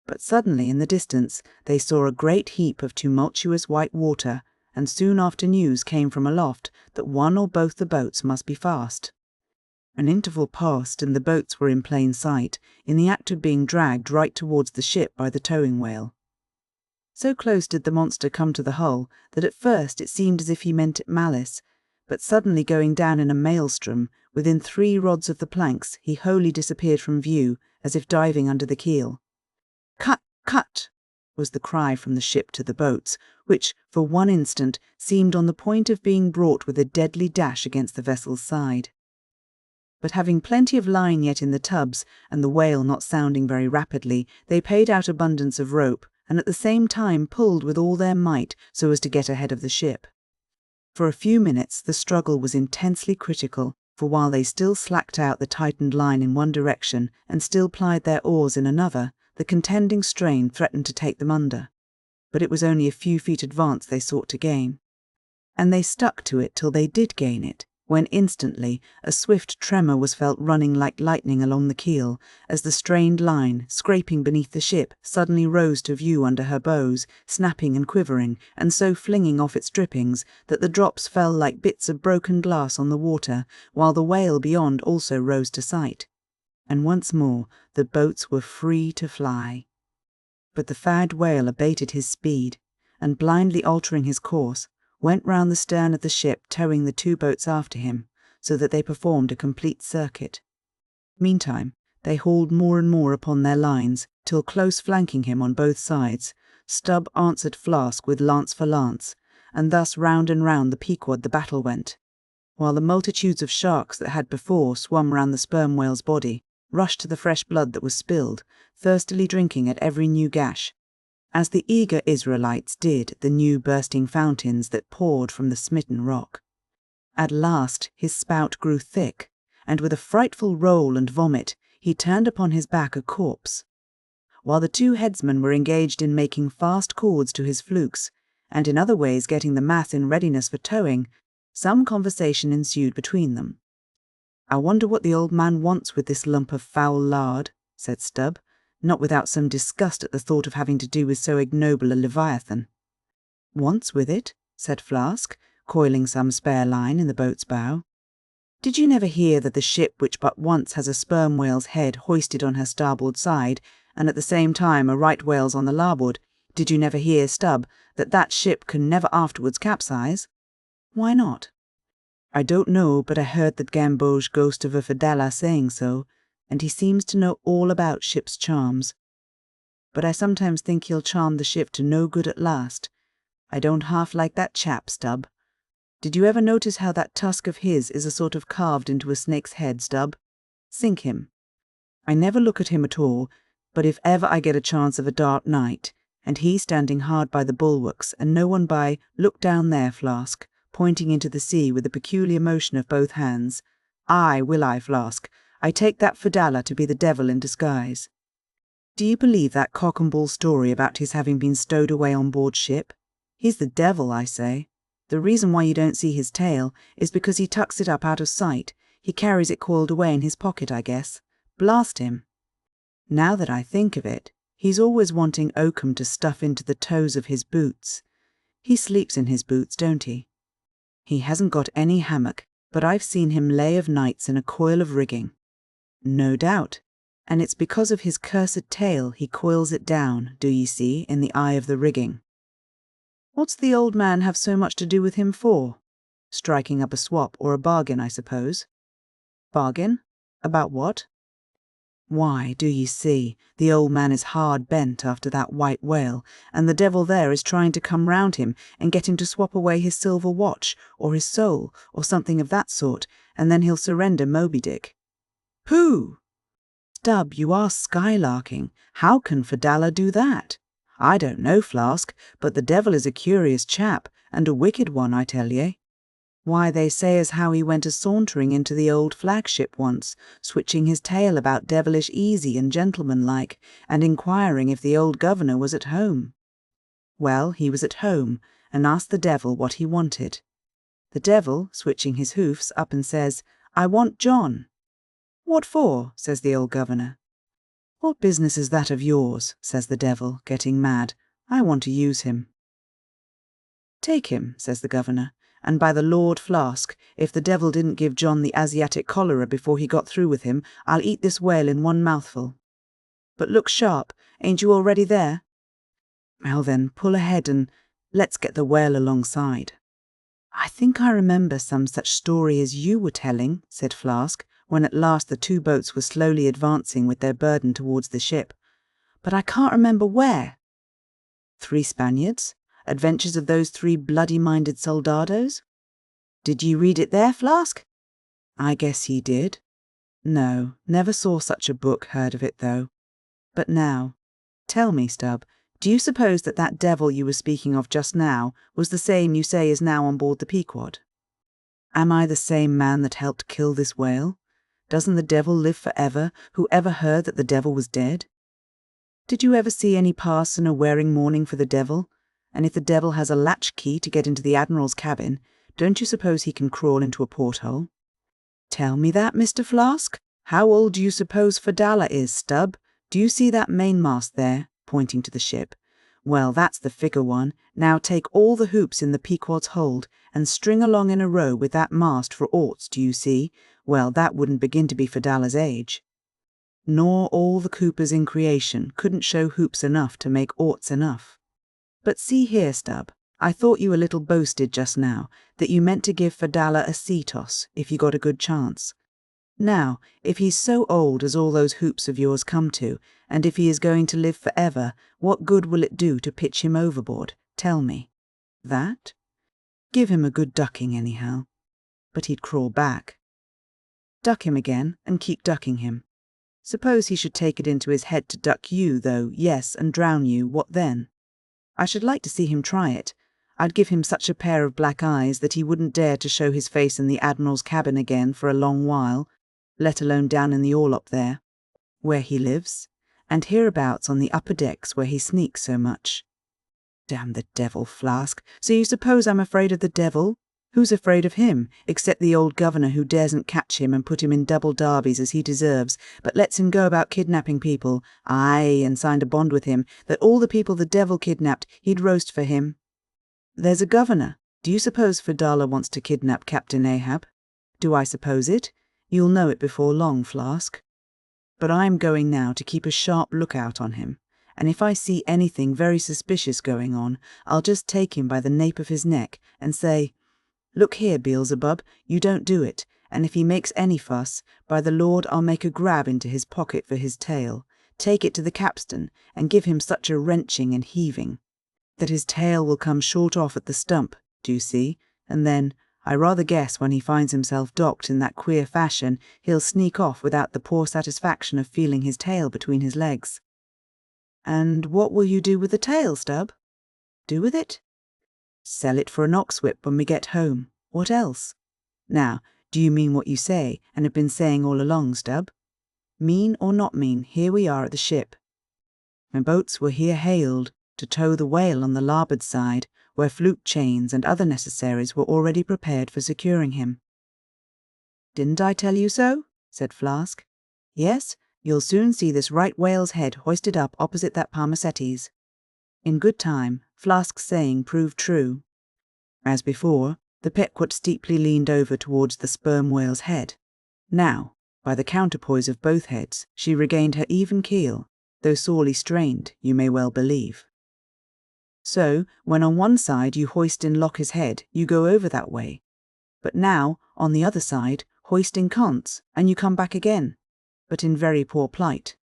But suddenly in the distance they saw a great heap of tumultuous white water, and soon after news came from aloft that one or both the boats must be fast. An interval passed, and the boats were in plain sight, in the act of being dragged right towards the ship by the towing whale. So close did the monster come to the hull that at first it seemed as if he meant it malice, but suddenly going down in a maelstrom, within 3 rods of the planks, he wholly disappeared from view, as if diving under the keel. "Cut! Cut!" was the cry from the ship to the boats, which, for one instant, seemed on the point of being brought with a deadly dash against the vessel's side. But having plenty of line yet in the tubs, and the whale not sounding very rapidly, they paid out abundance of rope, and at the same time pulled with all their might so as to get ahead of the ship. For a few minutes the struggle was intensely critical, for while they still slacked out the tightened line in one direction and still plied their oars in another, the contending strain threatened to take them under. But it was only a few feet advance they sought to gain. And they stuck to it till they did gain it, when instantly a swift tremor was felt running like lightning along the keel, as the strained line, scraping beneath the ship, suddenly rose to view under her bows, snapping and quivering, and so flinging off its drippings, that the drops fell like bits of broken glass on the water, while the whale beyond also rose to sight. And once more the boats were free to fly. But the fagged whale abated his speed, and blindly altering his course, went round the stern of the ship, towing the 2 boats after him, so that they performed a complete circuit. Meantime, they hauled more and more upon their lines, till close flanking him on both sides, Stubb answered Flask with lance for lance, and thus round and round the Pequod the battle went, while the multitudes of sharks that had before swum round the sperm whale's body rushed to the fresh blood that was spilled, thirstily drinking at every new gash, as the eager Israelites did the new bursting fountains that poured from the smitten rock. At last his spout grew thick, and with a frightful roll and vomit he turned upon his back a corpse. While the two headsmen were engaged in making fast cords to his flukes, and in other ways getting the mass in readiness for towing, some conversation ensued between them. "I wonder what the old man wants with this lump of foul lard," said Stubb, not without some disgust at the thought of having to do with so ignoble a leviathan. "Wants with it?" said Flask, coiling some spare line in the boat's bow. "Did you never hear that the ship which but once has a sperm whale's head hoisted on her starboard side, and at the same time a right whale's on the larboard, did you never hear, Stubb, that that ship can never afterwards capsize?" "Why not?" "I don't know, but I heard that Gamboge ghost of a Fedallah saying so, and he seems to know all about ship's charms. But I sometimes think he'll charm the ship to no good at last. I don't half like that chap, Stubb. Did you ever notice how that tusk of his is a sort of carved into a snake's head, Stubb? Sink him. I never look at him at all, but if ever I get a chance of a dark night, and he standing hard by the bulwarks, and no one by, look down there, Flask, pointing into the sea with a peculiar motion of both hands. Aye, will I, Flask. I take that Fedallah to be the devil in disguise. Do you believe that cock and bull story about his having been stowed away on board ship? He's the devil, I say. The reason why you don't see his tail is because he tucks it up out of sight. He carries it coiled away in his pocket, I guess. Blast him. Now that I think of it, he's always wanting oakum to stuff into the toes of his boots. He sleeps in his boots, don't he? He hasn't got any hammock, but I've seen him lay of nights in a coil of rigging. No doubt, and it's because of his cursed tail he coils it down, do ye see, in the eye of the rigging. What's the old man have so much to do with him for? Striking up a swap or a bargain, I suppose. Bargain? About what? Why, do ye see, the old man is hard bent after that white whale, and the devil there is trying to come round him and get him to swap away his silver watch, or his soul, or something of that sort, and then he'll surrender Moby Dick. Pooh! Stubb, you are skylarking. How can Fedallah do that? I don't know, Flask, but the devil is a curious chap, and a wicked one, I tell ye. Why, they say as how he went a-sauntering into the old flagship once, switching his tail about devilish easy and gentlemanlike, and inquiring if the old governor was at home. Well, he was at home, and asked the devil what he wanted. The devil, switching his hoofs, up and says, "I want John." "What for?" says the old governor. "What business is that of yours?" says the devil, getting mad. "I want to use him." "Take him," says the governor, "and by the Lord, Flask, if the devil didn't give John the Asiatic cholera before he got through with him, I'll eat this whale in one mouthful. But look sharp, ain't you already there? Well then, pull ahead and let's get the whale alongside." "I think I remember some such story as you were telling," said Flask, when at last the two boats were slowly advancing with their burden towards the ship. "But I can't remember where." "3 Spaniards? Adventures of those 3 bloody-minded soldados? Did ye read it there, Flask?" "I guess ye did." "No, never saw such a book, heard of it, though. But now, tell me, Stubb, do you suppose that that devil you were speaking of just now was the same you say is now on board the Pequod? Am I the same man that helped kill this whale? Doesn't the devil live forever? Who ever heard that the devil was dead? Did you ever see any parson a-wearing mourning for the devil? And if the devil has a latch key to get into the admiral's cabin, don't you suppose he can crawl into a porthole? Tell me that, Mr. Flask. How old do you suppose Fedallah is, Stubb? Do you see that mainmast there?" pointing to the ship. "Well, that's the figure one. Now take all the hoops in the Pequod's hold, and string along in a row with that mast for oarts, do you see? Well, that wouldn't begin to be Fedallah's age. Nor all the coopers in creation couldn't show hoops enough to make oarts enough. But see here, Stubb, I thought you a little boasted just now that you meant to give Fadalla a sea toss if you got a good chance. Now, if he's so old as all those hoops of yours come to, and if he is going to live forever, what good will it do to pitch him overboard? Tell me. That? Give him a good ducking anyhow. But he'd crawl back. Duck him again, and keep ducking him. Suppose he should take it into his head to duck you, though, yes, and drown you, what then? I should like to see him try it. I'd give him such a pair of black eyes that he wouldn't dare to show his face in the Admiral's cabin again for a long while, let alone down in the orlop there, where he lives, and hereabouts on the upper decks where he sneaks so much. Damn the devil, Flask. So you suppose I'm afraid of the devil? Who's afraid of him, except the old governor who daresn't catch him and put him in double derbies as he deserves, but lets him go about kidnapping people, aye, and signed a bond with him that all the people the devil kidnapped he'd roast for him. There's a governor. Do you suppose Fadalla wants to kidnap Captain Ahab? Do I suppose it? You'll know it before long, Flask. But I'm going now to keep a sharp lookout on him, and if I see anything very suspicious going on, I'll just take him by the nape of his neck and say, "Look here, Beelzebub, you don't do it, and if he makes any fuss, by the Lord I'll make a grab into his pocket for his tail, take it to the capstan, and give him such a wrenching and heaving that his tail will come short off at the stump, do you see, and then, I rather guess when he finds himself docked in that queer fashion, he'll sneak off without the poor satisfaction of feeling his tail between his legs." "And what will you do with the tail, Stubb?" "Do with it? Sell it for an ox whip when we get home. What else? Now, do you mean what you say, and have been saying all along, Stubb? Mean or not mean, here we are at the ship. My boats were here hailed to tow the whale on the larboard side, where flute chains and other necessaries were already prepared for securing him." "Didn't I tell you so?" said Flask. "Yes, you'll soon see this right whale's head hoisted up opposite that Parmacetes." In good time, Flask's saying proved true. As before, the Pequod steeply leaned over towards the sperm whale's head. Now, by the counterpoise of both heads, she regained her even keel, though sorely strained, you may well believe. So, when on one side you hoist in Locke's head, you go over that way. But now, on the other side, hoist in Const's, and you come back again, but in very poor plight.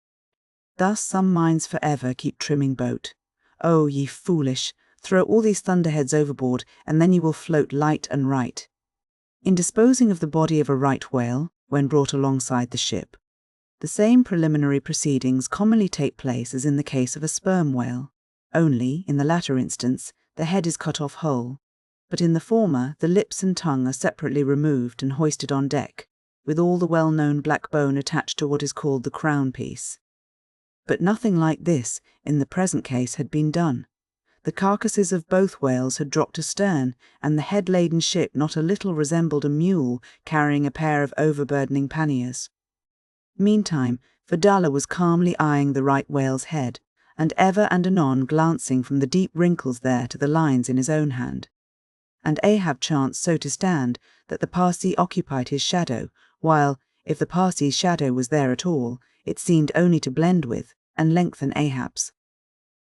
Thus some minds forever keep trimming boat. Oh, ye foolish, throw all these thunderheads overboard, and then you will float light and right. In disposing of the body of a right whale, when brought alongside the ship, the same preliminary proceedings commonly take place as in the case of a sperm whale. Only, in the latter instance, the head is cut off whole, but in the former the lips and tongue are separately removed and hoisted on deck, with all the well-known black bone attached to what is called the crown piece. But nothing like this, in the present case, had been done. The carcasses of both whales had dropped astern, and the head-laden ship not a little resembled a mule carrying a pair of overburdening panniers. Meantime, Fadalla was calmly eyeing the right whale's head, and ever and anon glancing from the deep wrinkles there to the lines in his own hand. And Ahab chanced so to stand that the Parsee occupied his shadow, while, if the Parsee's shadow was there at all, it seemed only to blend with and lengthen Ahab's.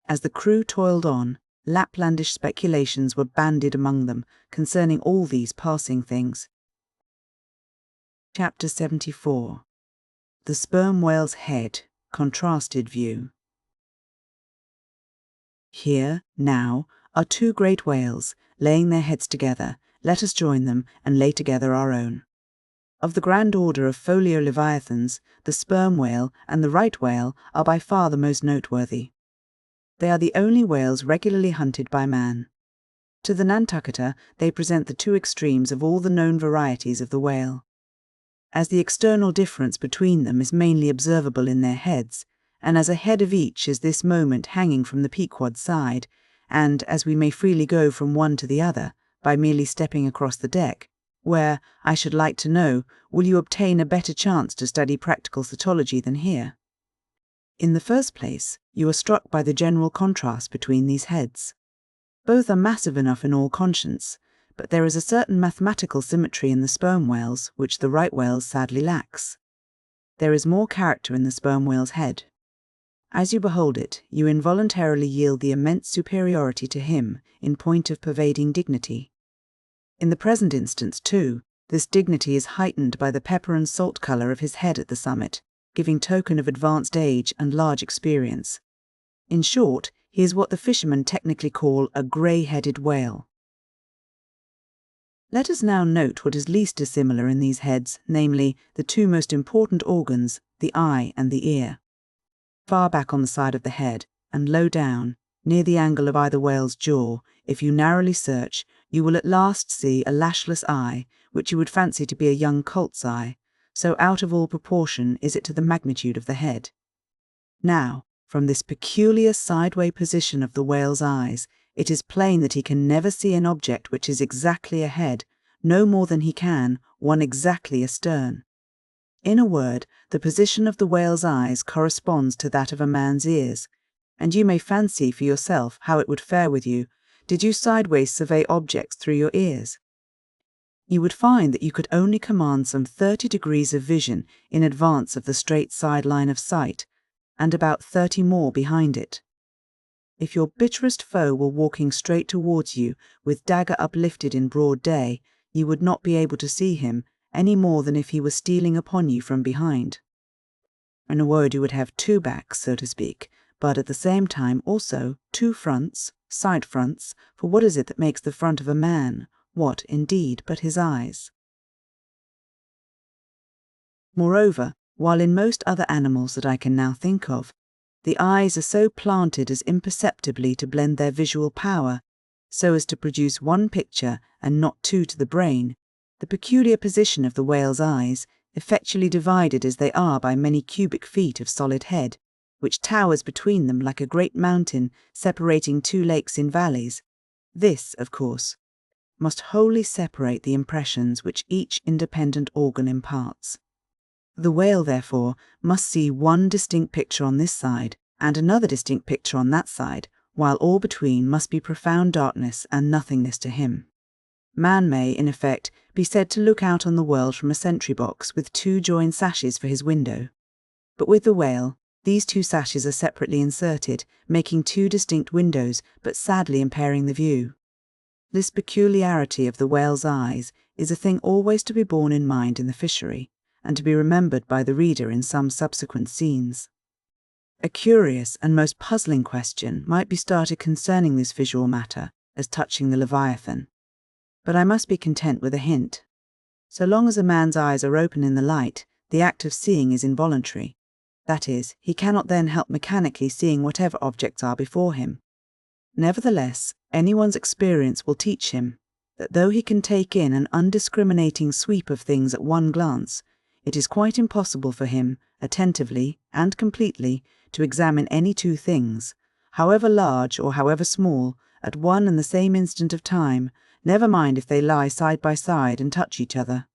As the crew toiled on, Laplandish speculations were bandied among them concerning all these passing things. Chapter 74. The Sperm Whale's Head, Contrasted View. Here, now, are two great whales, laying their heads together. Let us join them, and lay together our own. Of the grand order of folio leviathans, the sperm whale and the right whale are by far the most noteworthy. They are the only whales regularly hunted by man. To the Nantucketer they present the two extremes of all the known varieties of the whale. As the external difference between them is mainly observable in their heads, and as a head of each is this moment hanging from the Pequod side, and as we may freely go from one to the other, by merely stepping across the deck, where, I should like to know, will you obtain a better chance to study practical cetology than here? In the first place, you are struck by the general contrast between these heads. Both are massive enough in all conscience, but there is a certain mathematical symmetry in the sperm whales which the right whale sadly lacks. There is more character in the sperm whale's head. As you behold it, you involuntarily yield the immense superiority to him in point of pervading dignity. In the present instance, too, this dignity is heightened by the pepper and salt colour of his head at the summit, giving token of advanced age and large experience. In short, he is what the fishermen technically call a grey-headed whale. Let us now note what is least dissimilar in these heads, namely, the two most important organs, the eye and the ear. Far back on the side of the head, and low down, near the angle of either whale's jaw, if you narrowly search, you will at last see a lashless eye, which you would fancy to be a young colt's eye, so out of all proportion is it to the magnitude of the head. Now, from this peculiar sideway position of the whale's eyes, it is plain that he can never see an object which is exactly ahead, no more than he can one exactly astern. In a word, the position of the whale's eyes corresponds to that of a man's ears, and you may fancy for yourself how it would fare with you, did you sideways survey objects through your ears. You would find that you could only command some 30 degrees of vision in advance of the straight side line of sight, and about 30 more behind it. If your bitterest foe were walking straight towards you with dagger uplifted in broad day, you would not be able to see him, any more than if he were stealing upon you from behind. In a word, you would have two backs, so to speak, but at the same time also two fronts, side fronts, for what is it that makes the front of a man? What, indeed, but his eyes? Moreover, while in most other animals that I can now think of, the eyes are so planted as imperceptibly to blend their visual power, so as to produce one picture and not two to the brain, the peculiar position of the whale's eyes, effectually divided as they are by many cubic feet of solid head, which towers between them like a great mountain separating two lakes in valleys, this, of course, must wholly separate the impressions which each independent organ imparts. The whale, therefore, must see one distinct picture on this side, and another distinct picture on that side, while all between must be profound darkness and nothingness to him. Man may, in effect, be said to look out on the world from a sentry-box with two joined sashes for his window. But with the whale, these two sashes are separately inserted, making two distinct windows, but sadly impairing the view. This peculiarity of the whale's eyes is a thing always to be borne in mind in the fishery, and to be remembered by the reader in some subsequent scenes. A curious and most puzzling question might be started concerning this visual matter, as touching the Leviathan. But I must be content with a hint. So long as a man's eyes are open in the light, the act of seeing is involuntary. That is, he cannot then help mechanically seeing whatever objects are before him. Nevertheless, anyone's experience will teach him that though he can take in an undiscriminating sweep of things at one glance, it is quite impossible for him, attentively and completely, to examine any two things, however large or however small, at one and the same instant of time, never mind if they lie side by side and touch each other.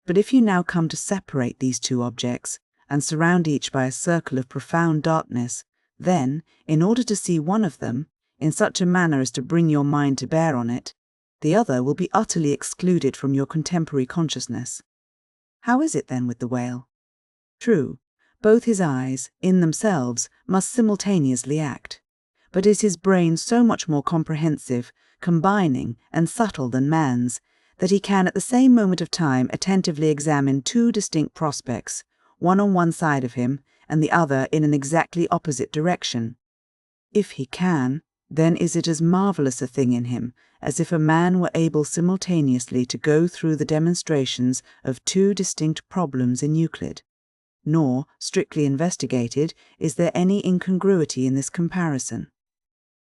But if you now come to separate these two objects, and surround each by a circle of profound darkness, then, in order to see one of them, in such a manner as to bring your mind to bear on it, the other will be utterly excluded from your contemporary consciousness. How is it then with the whale? True, both his eyes, in themselves, must simultaneously act. But is his brain so much more comprehensive, combining, and subtle than man's, that he can at the same moment of time attentively examine two distinct prospects, one on one side of him, and the other in an exactly opposite direction? If he can, then is it as marvellous a thing in him as if a man were able simultaneously to go through the demonstrations of two distinct problems in Euclid. Nor, strictly investigated, is there any incongruity in this comparison.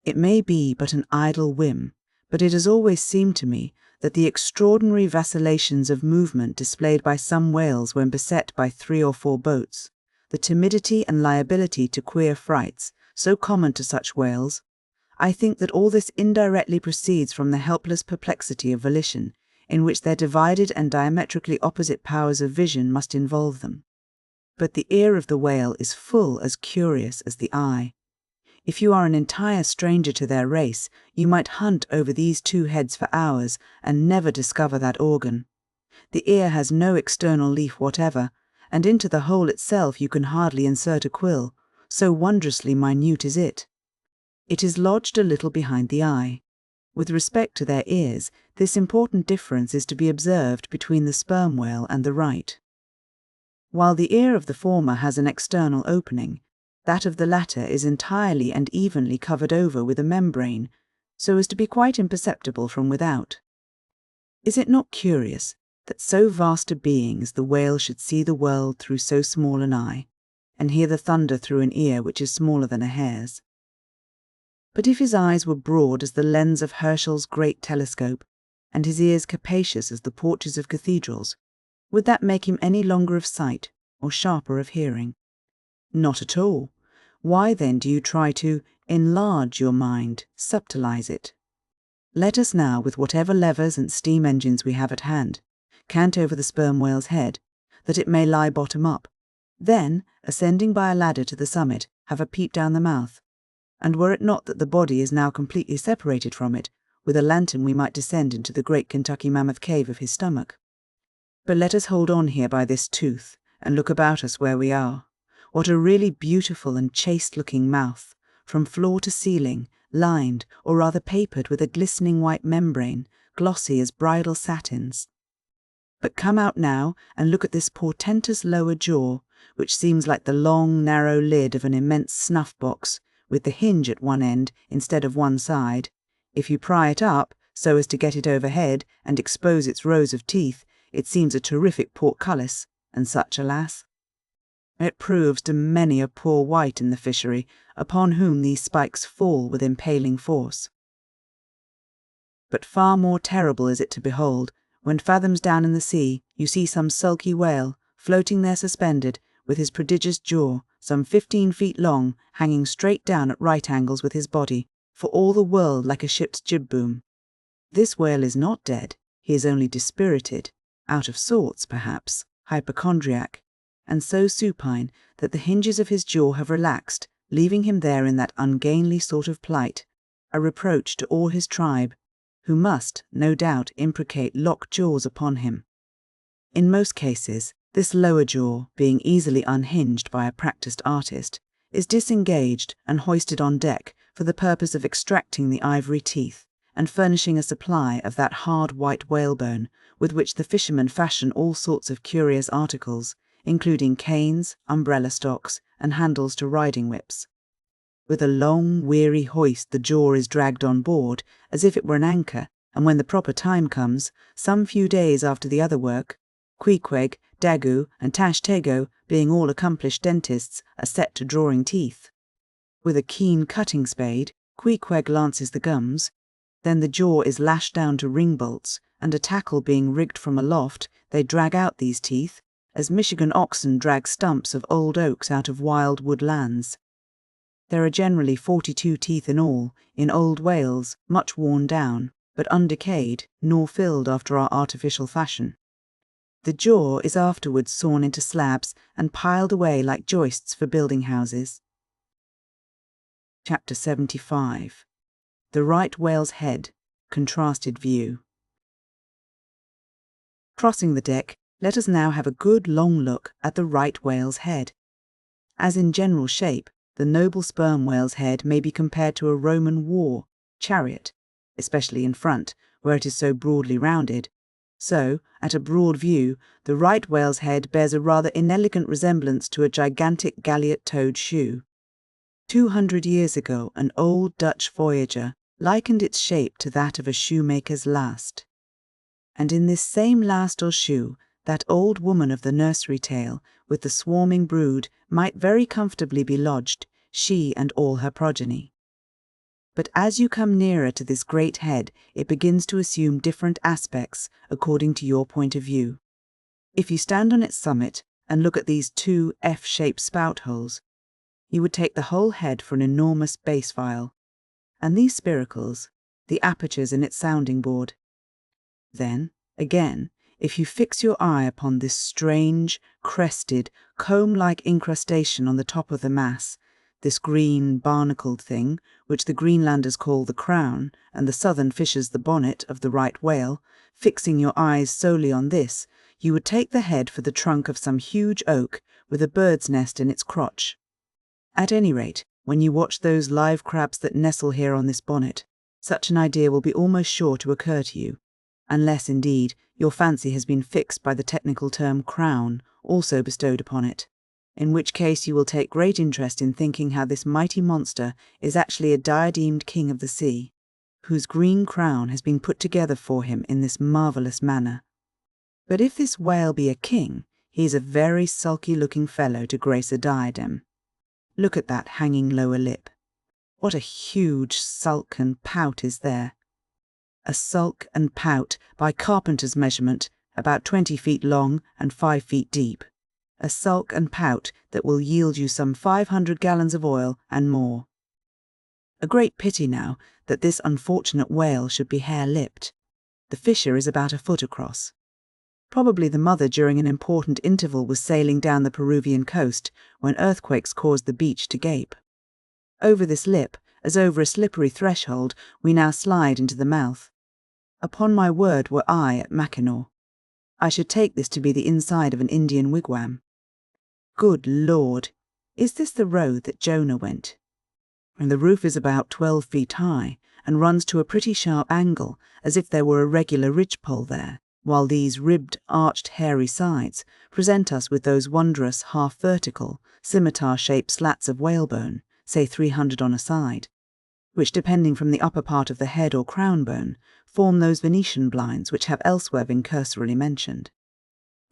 It may be but an idle whim, but it has always seemed to me that the extraordinary vacillations of movement displayed by some whales when beset by 3 or 4 boats, the timidity and liability to queer frights, so common to such whales, I think that all this indirectly proceeds from the helpless perplexity of volition, in which their divided and diametrically opposite powers of vision must involve them. But the ear of the whale is full as curious as the eye. If you are an entire stranger to their race, you might hunt over these two heads for hours and never discover that organ. The ear has no external leaf whatever, and into the hole itself you can hardly insert a quill, so wondrously minute is it. It is lodged a little behind the eye. With respect to their ears, this important difference is to be observed between the sperm whale and the right. While the ear of the former has an external opening, that of the latter is entirely and evenly covered over with a membrane, so as to be quite imperceptible from without. Is it not curious that so vast a being as the whale should see the world through so small an eye, and hear the thunder through an ear which is smaller than a hare's? But if his eyes were broad as the lens of Herschel's great telescope, and his ears capacious as the porches of cathedrals, would that make him any longer of sight, or sharper of hearing? Not at all. Why then do you try to enlarge your mind, subtilize it? Let us now, with whatever levers and steam engines we have at hand, cant over the sperm whale's head, that it may lie bottom up. Then, ascending by a ladder to the summit, have a peep down the mouth. And were it not that the body is now completely separated from it, with a lantern we might descend into the great Kentucky mammoth cave of his stomach. But let us hold on here by this tooth, and look about us where we are. What a really beautiful and chaste-looking mouth, from floor to ceiling, lined, or rather papered with a glistening white membrane, glossy as bridal satins. But come out now and look at this portentous lower jaw, which seems like the long, narrow lid of an immense snuff-box, with the hinge at one end instead of one side. If you pry it up, so as to get it overhead and expose its rows of teeth, it seems a terrific portcullis, and such, alas. It proves to many a poor wight in the fishery, upon whom these spikes fall with impaling force. But far more terrible is it to behold, when fathoms down in the sea you see some sulky whale, floating there suspended, with his prodigious jaw, some 15 feet long, hanging straight down at right angles with his body, for all the world like a ship's jib-boom. This whale is not dead, he is only dispirited, out of sorts, perhaps, hypochondriac, and so supine that the hinges of his jaw have relaxed, leaving him there in that ungainly sort of plight, a reproach to all his tribe, who must, no doubt, imprecate locked jaws upon him. In most cases, this lower jaw, being easily unhinged by a practised artist, is disengaged and hoisted on deck for the purpose of extracting the ivory teeth, and furnishing a supply of that hard white whalebone with which the fishermen fashion all sorts of curious articles, including canes, umbrella stocks, and handles to riding whips. With a long, weary hoist the jaw is dragged on board, as if it were an anchor, and when the proper time comes, some few days after the other work, Queequeg, Daggoo, and Tashtego, being all accomplished dentists, are set to drawing teeth. With a keen cutting spade, Queequeg lances the gums, then the jaw is lashed down to ring bolts, and a tackle being rigged from aloft, they drag out these teeth, as Michigan oxen drag stumps of old oaks out of wild wood lands. There are generally 42 teeth in all, in old whales, much worn down, but undecayed, nor filled after our artificial fashion. The jaw is afterwards sawn into slabs and piled away like joists for building houses. Chapter 75. The Right Whale's Head, Contrasted View. Crossing the deck, let us now have a good long look at the right whale's head. As in general shape, the noble sperm whale's head may be compared to a Roman war chariot, especially in front, where it is so broadly rounded. So, at a broad view, the right whale's head bears a rather inelegant resemblance to a gigantic galliot-toed shoe. 200 years ago, an old Dutch voyager likened its shape to that of a shoemaker's last. And in this same last or shoe, that old woman of the nursery tale, with the swarming brood, might very comfortably be lodged, she and all her progeny. But as you come nearer to this great head, it begins to assume different aspects according to your point of view. If you stand on its summit and look at these 2 F-shaped spout holes, you would take the whole head for an enormous bass viol, and these spiracles, the apertures in its sounding board. Then, again, if you fix your eye upon this strange, crested, comb-like incrustation on the top of the mass, this green, barnacled thing, which the Greenlanders call the crown, and the southern fishers the bonnet of the right whale, fixing your eyes solely on this, you would take the head for the trunk of some huge oak with a bird's nest in its crotch. At any rate, when you watch those live crabs that nestle here on this bonnet, such an idea will be almost sure to occur to you, unless, indeed, your fancy has been fixed by the technical term crown, also bestowed upon it, in which case you will take great interest in thinking how this mighty monster is actually a diademed king of the sea, whose green crown has been put together for him in this marvellous manner. But if this whale be a king, he is a very sulky-looking fellow to grace a diadem. Look at that hanging lower lip. What a huge sulk and pout is there! A sulk and pout, by carpenter's measurement, about 20 feet long and 5 feet deep. A sulk and pout that will yield you some 500 gallons of oil and more. A great pity now that this unfortunate whale should be hare-lipped. The fissure is about a foot across. Probably the mother during an important interval was sailing down the Peruvian coast when earthquakes caused the beach to gape. Over this lip, as over a slippery threshold, we now slide into the mouth. Upon my word, were I at Mackinaw, I should take this to be the inside of an Indian wigwam. Good Lord! Is this the road that Jonah went? And the roof is about 12 feet high, and runs to a pretty sharp angle, as if there were a regular ridgepole there, while these ribbed, arched, hairy sides present us with those wondrous, half-vertical, scimitar-shaped slats of whalebone, say 300 on a side, which, depending from the upper part of the head or crown bone, form those Venetian blinds which have elsewhere been cursorily mentioned.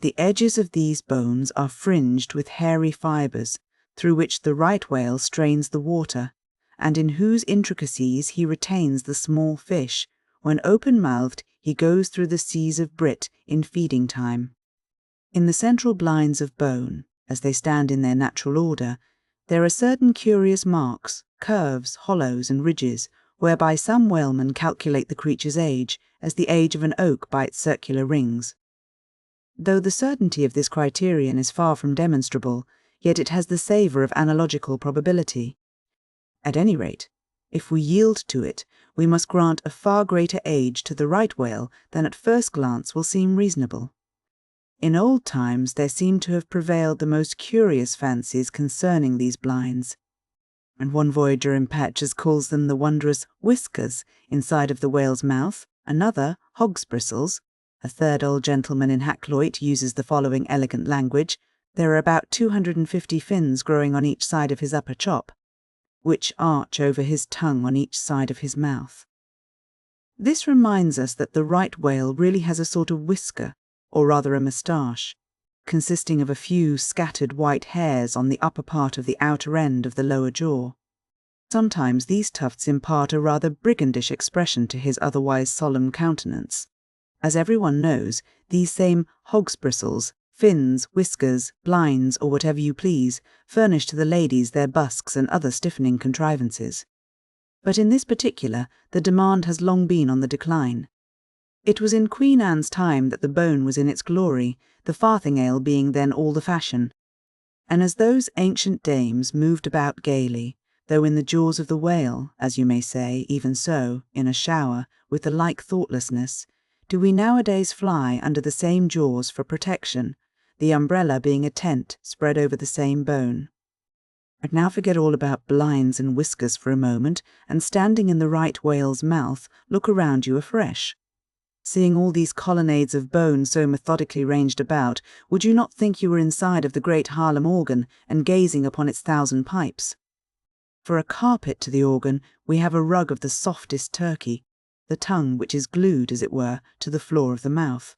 The edges of these bones are fringed with hairy fibres, through which the right whale strains the water, and in whose intricacies he retains the small fish, when open-mouthed he goes through the seas of Brit in feeding time. In the central blinds of bone, as they stand in their natural order, there are certain curious marks, curves, hollows, and ridges, whereby some whalemen calculate the creature's age as the age of an oak by its circular rings. Though the certainty of this criterion is far from demonstrable, yet it has the savour of analogical probability. At any rate, if we yield to it, we must grant a far greater age to the right whale than at first glance will seem reasonable. In old times there seem to have prevailed the most curious fancies concerning these blinds, and one voyager in patches calls them the wondrous whiskers inside of the whale's mouth, another hog's bristles. A third old gentleman in Hakluyt uses the following elegant language: there are about 250 fins growing on each side of his upper chop, which arch over his tongue on each side of his mouth. This reminds us that the right whale really has a sort of whisker, or rather a moustache, consisting of a few scattered white hairs on the upper part of the outer end of the lower jaw. Sometimes these tufts impart a rather brigandish expression to his otherwise solemn countenance. As everyone knows, these same hog's bristles, fins, whiskers, blinds, or whatever you please, furnish to the ladies their busks and other stiffening contrivances. But in this particular, the demand has long been on the decline. It was in Queen Anne's time that the bone was in its glory, the farthingale being then all the fashion. And as those ancient dames moved about gaily, though in the jaws of the whale, as you may say, even so, in a shower, with the like thoughtlessness, do we nowadays fly under the same jaws for protection, the umbrella being a tent spread over the same bone. And now forget all about blinds and whiskers for a moment, and standing in the right whale's mouth, look around you afresh. Seeing all these colonnades of bone so methodically ranged about, would you not think you were inside of the great Harlem organ and gazing upon its 1,000 pipes? For a carpet to the organ, we have a rug of the softest turkey, the tongue which is glued, as it were, to the floor of the mouth.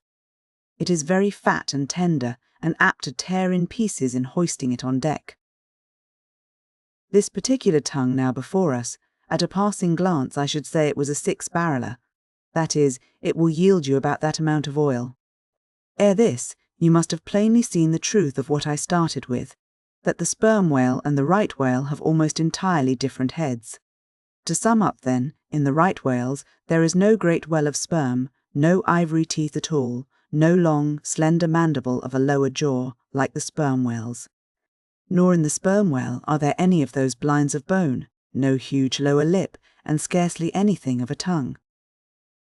It is very fat and tender, and apt to tear in pieces in hoisting it on deck. This particular tongue now before us, at a passing glance I should say it was a 6-barreler. That is, it will yield you about that amount of oil. Ere this, you must have plainly seen the truth of what I started with, that the sperm whale and the right whale have almost entirely different heads. To sum up, then, in the right whales there is no great well of sperm, no ivory teeth at all, no long, slender mandible of a lower jaw, like the sperm whales. Nor in the sperm whale are there any of those blinds of bone, no huge lower lip, and scarcely anything of a tongue.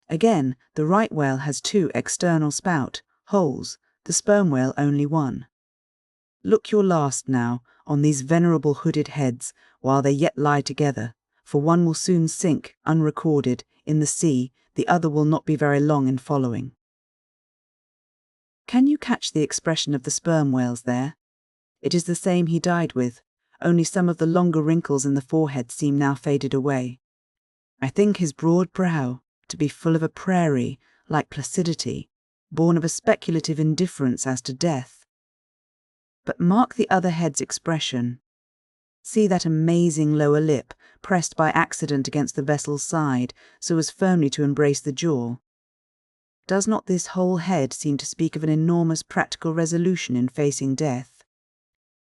Again, the right whale has 2 external spout, holes, the sperm whale only 1. Look your last now on these venerable hooded heads while they yet lie together, for one will soon sink, unrecorded, in the sea, the other will not be very long in following. Can you catch the expression of the sperm whales there? It is the same he died with, only some of the longer wrinkles in the forehead seem now faded away. I think his broad brow to be full of a prairie, like placidity, born of a speculative indifference as to death. But mark the other head's expression. See that amazing lower lip, pressed by accident against the vessel's side, so as firmly to embrace the jaw. Does not this whole head seem to speak of an enormous practical resolution in facing death?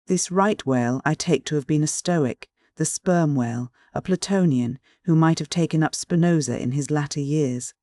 This right whale I take to have been a Stoic, the sperm whale, a Platonian, who might have taken up Spinoza in his latter years.